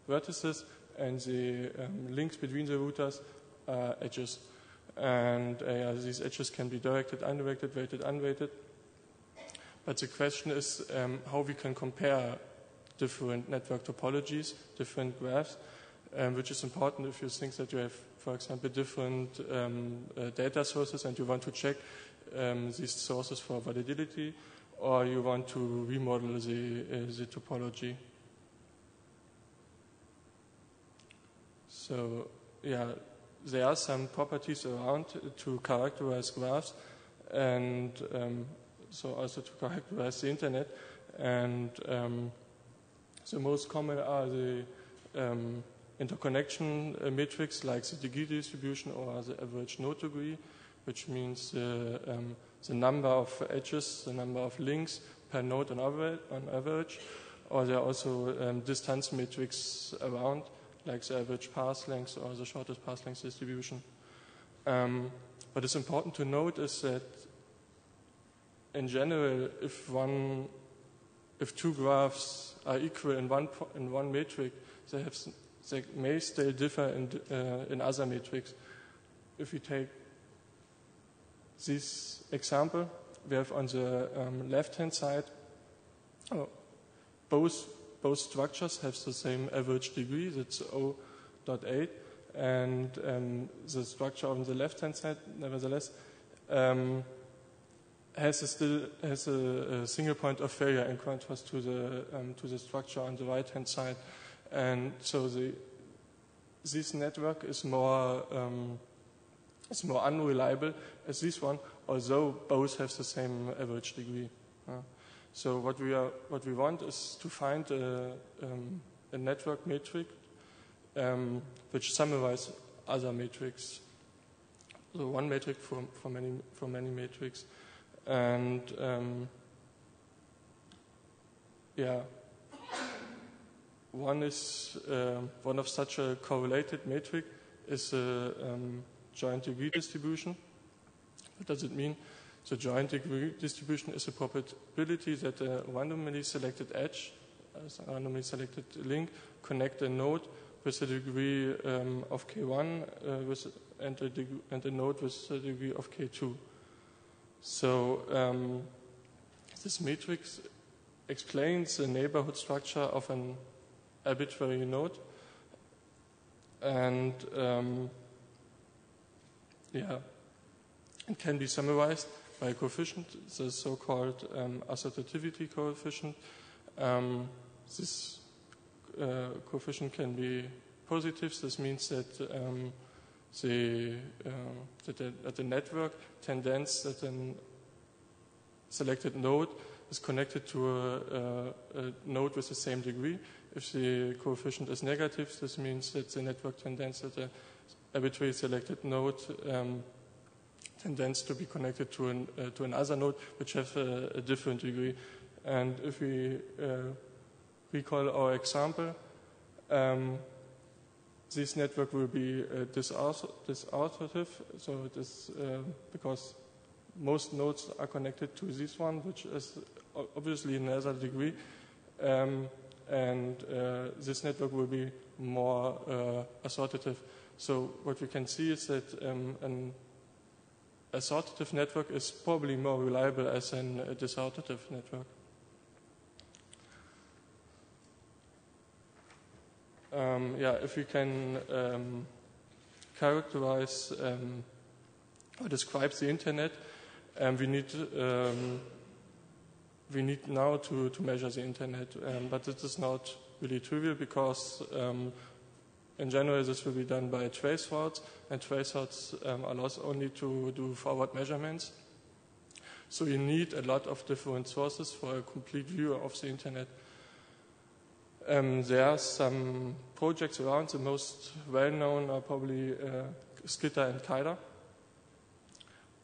vertices, and the links between the routers are edges. And these edges can be directed, undirected, weighted, unweighted. But the question is how we can compare different network topologies, different graphs, which is important if you think that you have, for example, different data sources and you want to check these sources for validity, or you want to remodel the topology. So, yeah, there are some properties around to characterize graphs, and so also to characterize the internet. And the most common are the interconnection metrics, like the degree distribution or the average node degree, which means the number of edges, the number of links per node on average. Or there are also distance metrics around, like the average path length or the shortest path length distribution. What is important to note is that in general, if two graphs are equal in one metric, they may still differ in other metrics. If we take this example, we have on the left-hand side, both structures have the same average degree, that's 0.8, and the structure on the left-hand side, nevertheless, has a single point of failure in contrast to the structure on the right-hand side, and so this network is more unreliable as this one, although both have the same average degree. So what we want is to find a network metric which summarizes other metrics. So one metric for many metrics, and one of such a correlated metric is a joint degree distribution. What does it mean? The joint degree distribution is a probability that a randomly selected edge, a randomly selected link, connect a node with a degree of K1 and a node with a degree of K2. So this matrix explains the neighborhood structure of an arbitrary node, and it can be summarized by a coefficient, the so-called associativity coefficient. This coefficient can be positive. This means that the network tendence that a selected node is connected to a node with the same degree. If the coefficient is negative, this means that the network tendence that the arbitrarily selected node tends to be connected to another node which has a different degree. And if we recall our example, this network will be disassociative. So it is because most nodes are connected to this one, which is obviously another degree, and this network will be more associative. So what we can see is that an associative network is probably more reliable as a disassociative network. If we can characterize or describe the internet, we need now to measure the internet, but it is not really trivial because in general this will be done by trace routes, and trace routes allows only to do forward measurements. So you need a lot of different sources for a complete view of the internet. There are some projects around. The most well-known are probably Skitter and Kyler.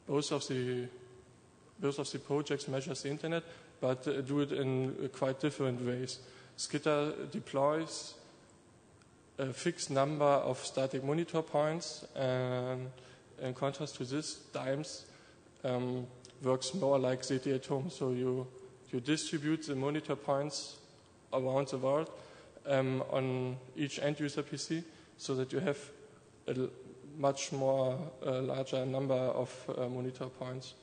Both of the projects measure the internet, but do it in quite different ways. Skitter deploys a fixed number of static monitor points, and in contrast to this, DIMES works more like ZT at home. So you distribute the monitor points around the world on each end-user PC, so that you have a much more larger number of monitor points.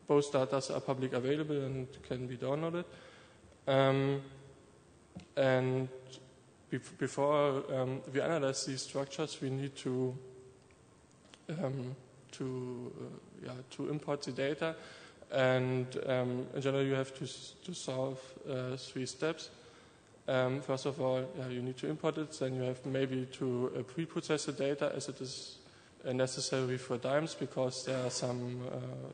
Both data are public available and can be downloaded. And before we analyze these structures, we need to import the data. And in general, you have to solve 3 steps. First of all, you need to import it. Then you have maybe to pre-process the data, as it is necessary for DIMES because there are some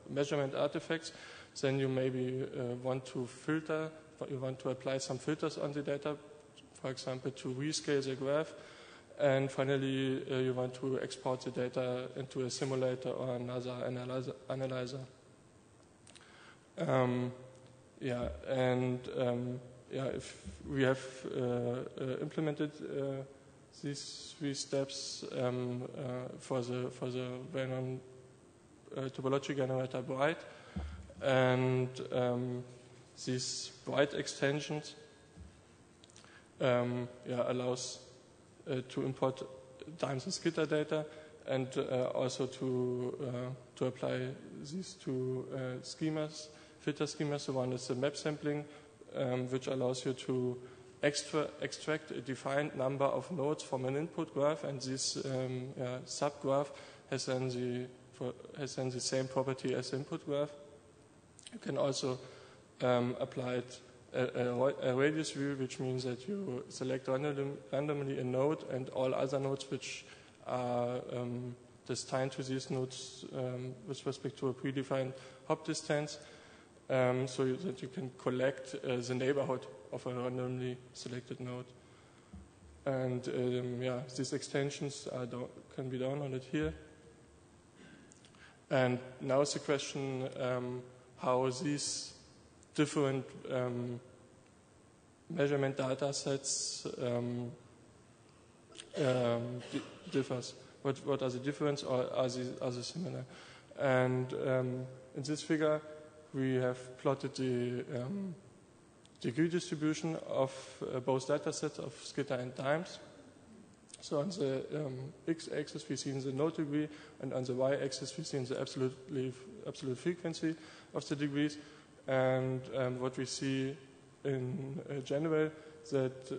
measurement artifacts. Then you maybe want to filter, you want to apply some filters on the data, for example, to rescale the graph. And finally, you want to export the data into a simulator or another analyzer. If we have implemented these 3 steps for the well-known topology generator Bright, and these Bright extensions allows to import DIMES and Skitter data, and also to apply these 2 schemas, filter schemas. The one is the map sampling, which allows you to extract a defined number of nodes from an input graph, and this subgraph has then the same property as the input graph. You can also apply a radius view, which means that you select randomly a node, and all other nodes which are destined to these nodes with respect to a predefined hop distance, so that you can collect the neighborhood of a randomly selected node. And these extensions can be downloaded here. And now is the question how these different measurement data sets differs. What are the difference, or are they similar? And in this figure, we have plotted the degree distribution of both data sets of Skitter and DIMES. So on the x-axis we see the node degree, and on the y-axis we see the absolute frequency of the degrees. And what we see in general, that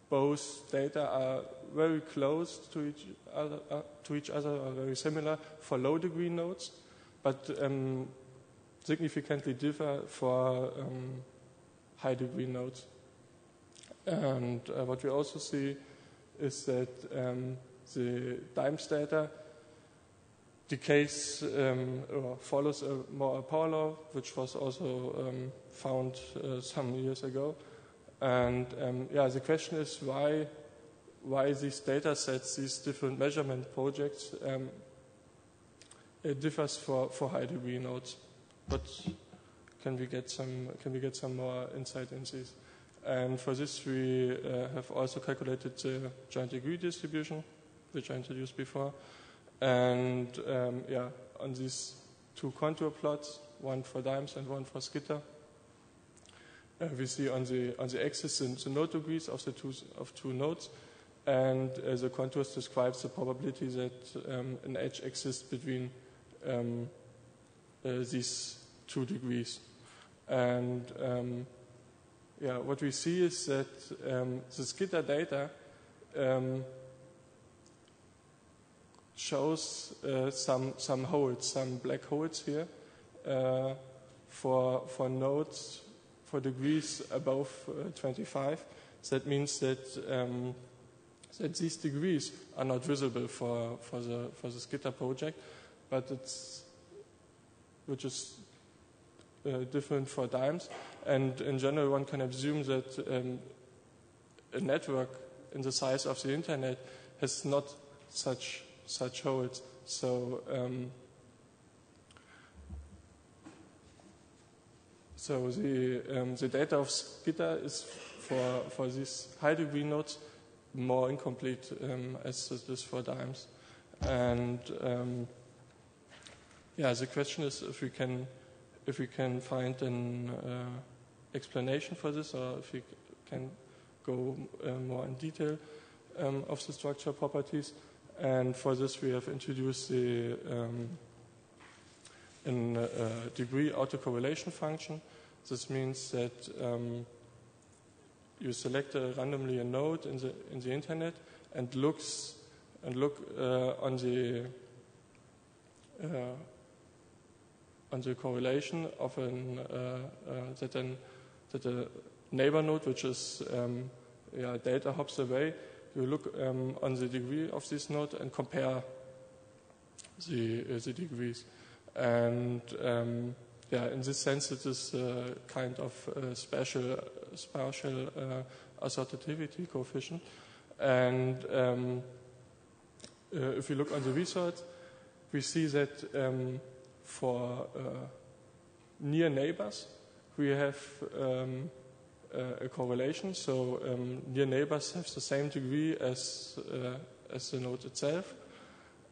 both data are very close to each other, or very similar for low degree nodes, but significantly differ for high degree nodes. And what we also see is that the DIMES data decays or follows a more power law, which was also found some years ago. And the question is why these data sets, these different measurement projects, it differs for high degree nodes. But can we get some more insight in this? And for this, we have also calculated the joint degree distribution, which I introduced before. And on these 2 contour plots, one for DIMES and one for Skitter, we see on the axis the node degrees of 2 nodes, and the contours describes the probability that an edge exists between these 2 degrees. And what we see is that the Skitter data shows some holes, some black holes here for nodes for degrees above 25. So that means that that these degrees are not visible for the Skitter project, but which is different for dimes. And in general, one can assume that a network in the size of the internet has not such holes. So the data of Skitter is for these high degree nodes more incomplete as it is for dimes. And the question is if we can find an explanation for this, or if we can go more in detail of the structure properties. And for this, we have introduced the degree autocorrelation function. This means that you select randomly a node in the internet and look on the correlation of that a neighbor node, which is data hops away. You look on the degree of this node and compare the degrees. And in this sense, it is kind of spatial assortativity coefficient. And if you look on the results, we see that for near neighbors, we have a correlation. So near neighbors have the same degree as the node itself,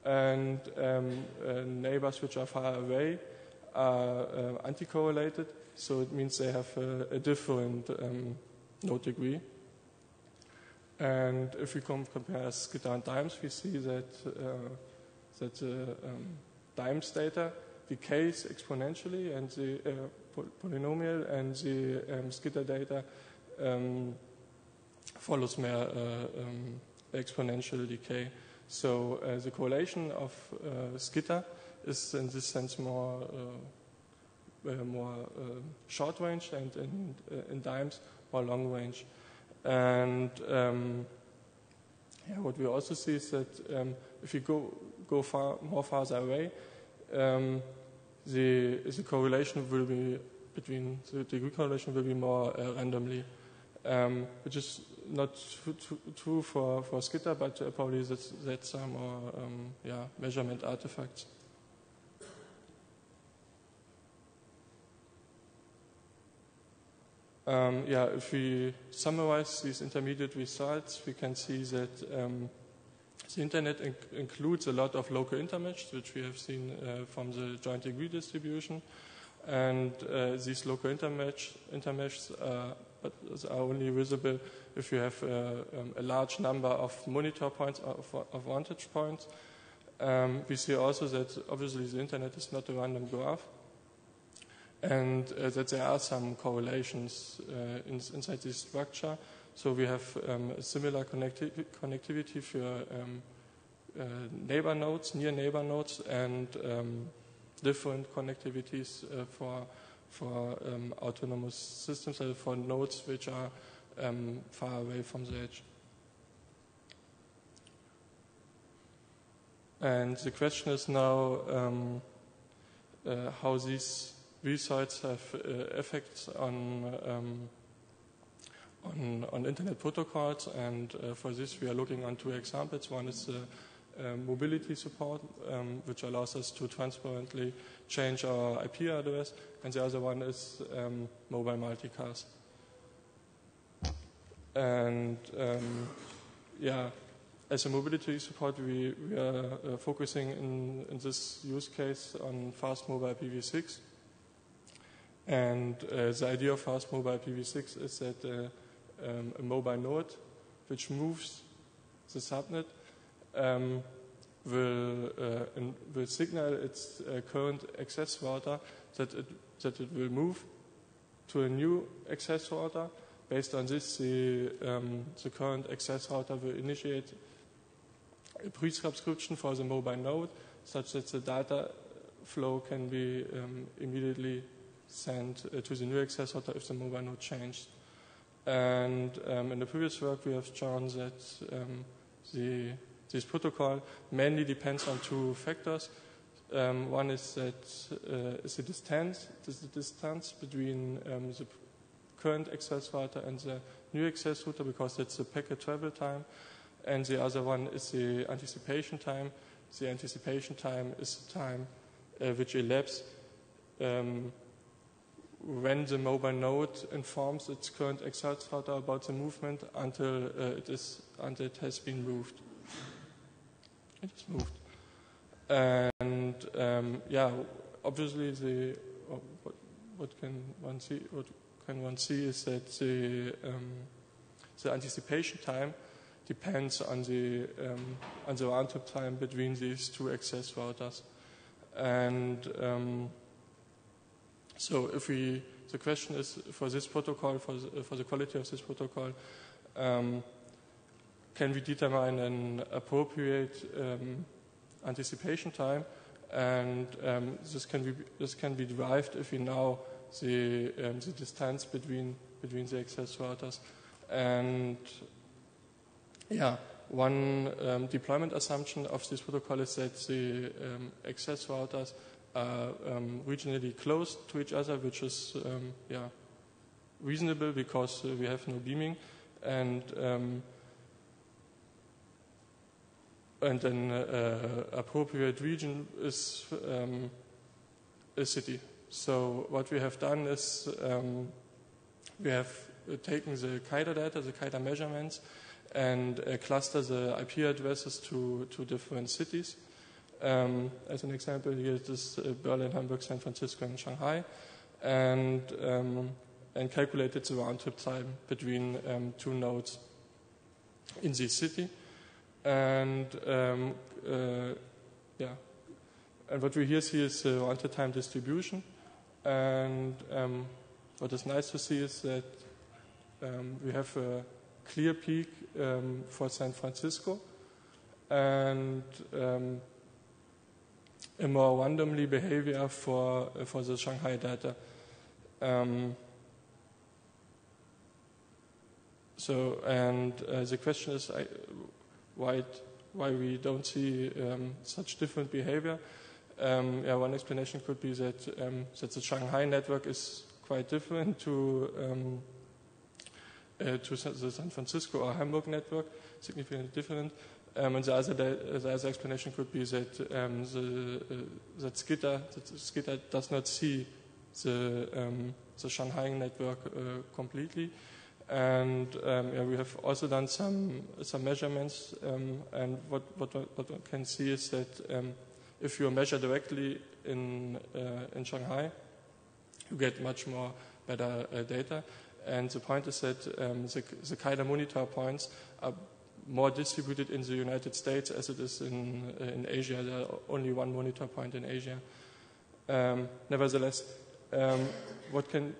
and neighbors which are far away are anti-correlated. So it means they have a different node degree. And if we compare Skitter and dimes, we see that dimes data decays exponentially, and the polynomial, and the Skitter data follows more exponential decay. So the correlation of Skitter is in this sense more short range, and in dimes more long range. And what we also see is that if you go farther away, the correlation will be between the degree correlation will be more randomly, which is not true for Skitter, but probably that's more measurement artifacts. If we summarize these intermediate results, we can see that the internet includes a lot of local intermesh, which we have seen from the joint degree distribution. And these local intermeshs are only visible if you have a large number of monitor points, of vantage points. We see also that obviously the internet is not a random graph, and that there are some correlations inside this structure. So we have a similar connectivity for neighbor nodes, near neighbor nodes, and different connectivities for autonomous systems, or for nodes which are far away from the edge. And the question is now how these results have effects on internet protocols, and for this we are looking on two examples. One is mobility support, which allows us to transparently change our IP address, and the other one is mobile multicast. And as a mobility support, we are focusing in this use case on fast mobile IPv6. And the idea of fast mobile IPv6 is that a mobile node which moves the subnet will signal its current access router that it will move to a new access router. Based on this, the current access router will initiate a pre-subscription for the mobile node, such that the data flow can be immediately sent to the new access router if the mobile node changed. And in the previous work, we have shown that this protocol mainly depends on two factors. One is that is the distance between the current access router and the new access router, because that's the packet travel time. And the other one is the anticipation time. The anticipation time is the time which elapses when the mobile node informs its current access router about the movement until it has been moved. It is moved. And obviously, what can one see is that the anticipation time depends on the round trip time between these two access routers. And so the question is, for this protocol, for the quality of this protocol, can we determine an appropriate anticipation time? And this can be derived if we know the distance between the access routers. And one deployment assumption of this protocol is that the access routers are regionally close to each other, which is reasonable because we have no beaming, and an appropriate region is a city. So what we have done is we have taken the KIDA data, the KIDA measurements, and cluster the IP addresses to different cities. As an example, here it is Berlin, Hamburg, San Francisco, and Shanghai, and calculated the round trip time between two nodes in this city. And and what we here see is the round trip time distribution. And what is nice to see is that we have a clear peak for San Francisco, and a more randomly behavior for the Shanghai data. The question is why we don't see such different behavior. One explanation could be that the Shanghai network is quite different to the San Francisco or Hamburg network, significantly different. And the other explanation could be that that SCIDA does not see the Shanghai network completely. And we have also done some measurements, and what one can see is that if you measure directly in Shanghai, you get much more better data. And the point is that the KIDA monitor points are more distributed in the United States as it is in Asia. There are only one monitor point in Asia. Nevertheless, what can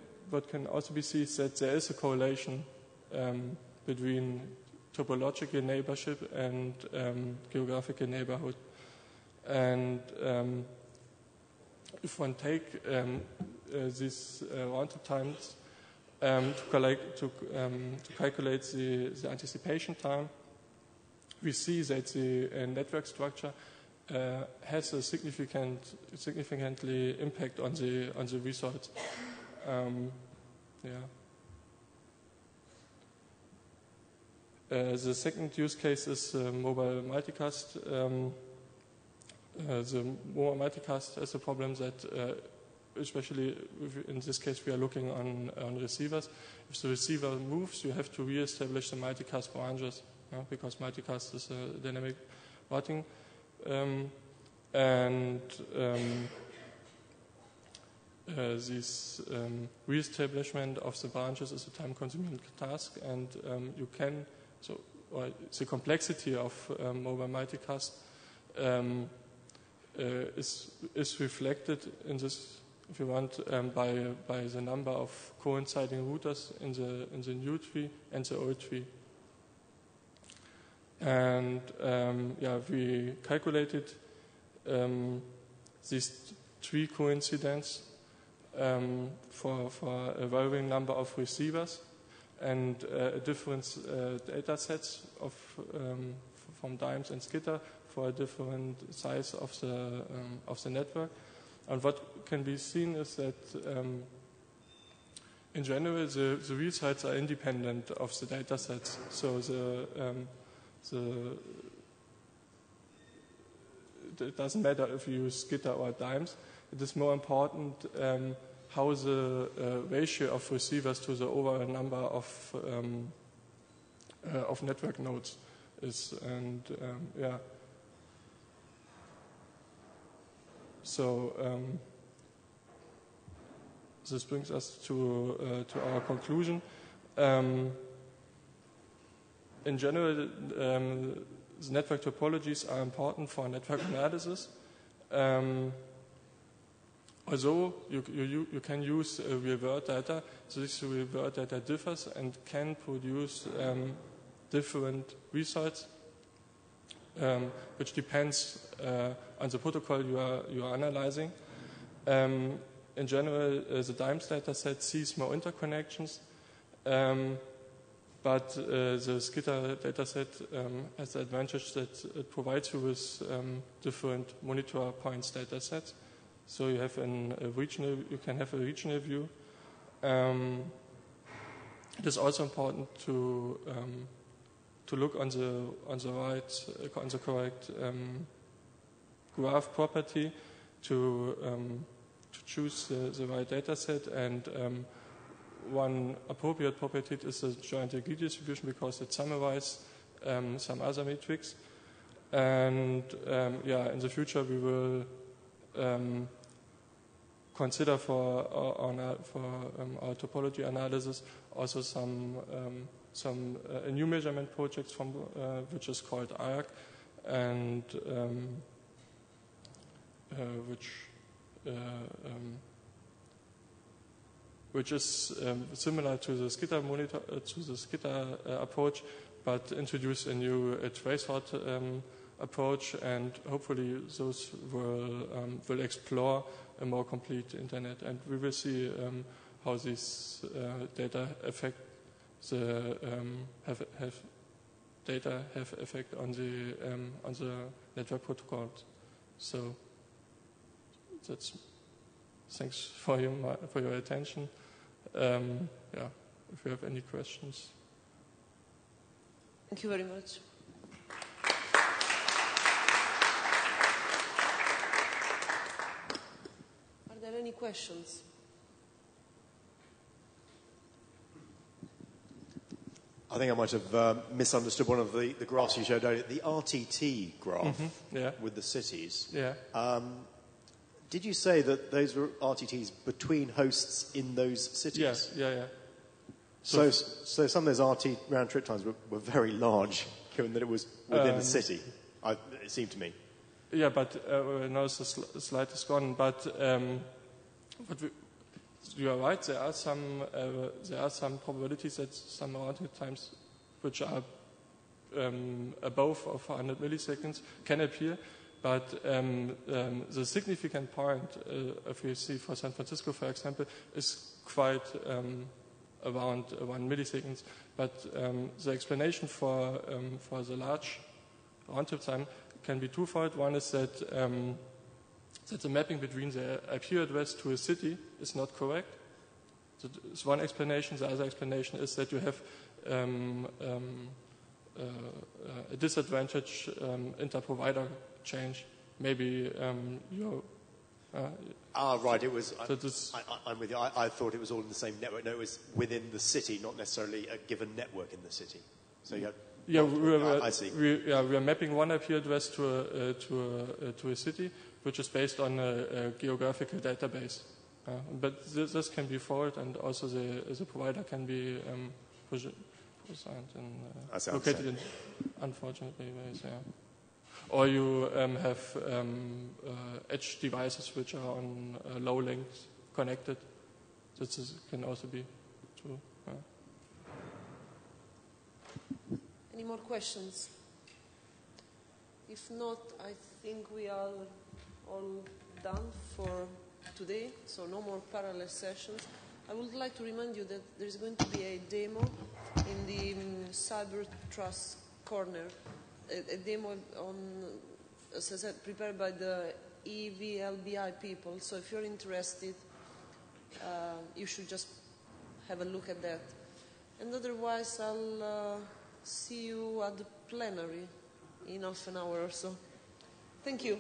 also be seen is that there is a correlation between topological neighborship and geographical neighborhood. And if one take these round trip times to calculate the anticipation time, we see that the network structure has a significantly impact on the results. The second use case is mobile multicast. The mobile multicast has a problem that, especially in this case, we are looking on receivers. If the receiver moves, you have to re-establish the multicast branches, because multicast is a dynamic routing. This re-establishment of the branches is a time-consuming task, and the complexity of mobile multicast is reflected in this, if you want, by the number of coinciding routers in the new tree and the old tree. And we calculated these three coincidences for a varying number of receivers and different data sets from dimes and skitter for a different size of the network. And what can be seen is that in general the real sites are independent of the data sets. So it doesn't matter if you use skitter or dimes. It is more important how the ratio of receivers to the overall number of network nodes is, and So this brings us to our conclusion. In general, the network topologies are important for network analysis. Although you can use real-world data, so this real-world data differs and can produce different results, which depends on the protocol you are analyzing. In general, the DIMES data set sees more interconnections, but the skitter data set has the advantage that it provides you with different monitor points data sets. So you have you can have a regional view. It is also important to look on the correct graph property to choose the right data set, and one appropriate property is the joint degree distribution because it summarizes some other metrics. And in the future we will consider for our topology analysis also some new measurement projects from which is called ARC, and which is similar to the skitter monitor approach, but introduce a new trace hot approach, and hopefully those will explore a more complete internet, and we will see how these data affect have effect on the network protocols. So that's thanks for your attention. If you have any questions. Thank you very much. Are there any questions? I think I might have misunderstood one of the graphs you showed earlier, the RTT graph with the cities. Yeah. Did you say that those were RTTs between hosts in those cities? Yes, yeah. So some of those RT round trip times were very large, given that it was within the city, it seemed to me. Yeah, but now the slide is gone. But you are right. There are some probabilities that some round trip times, which are above of 100 milliseconds, can appear. But the significant point, if you see for San Francisco, for example, is quite around 1 millisecond. But the explanation for the large round-trip time can be twofold. One is that the mapping between the IP address to a city is not correct. So that's one explanation. The other explanation is that you have a disadvantage inter-provider change. Maybe you're... right, it was... I'm with you. I thought it was all in the same network. No, it was within the city, not necessarily a given network in the city. So you had... I see. We are mapping one IP address to a city, which is based on a geographical database. But this can be fault, and also the provider can be located in unfortunate ways. Yeah. Or you have edge devices which are on low links connected. This can also be true. Any more questions? If not, I think we are all done for today, so no more parallel sessions. I would like to remind you that there is going to be a demo in the Cyber Trust Corner, a demo on, as I said, prepared by the EVLBI people. So if you're interested, you should just have a look at that. And otherwise, I'll see you at the plenary in half an hour or so. Thank you.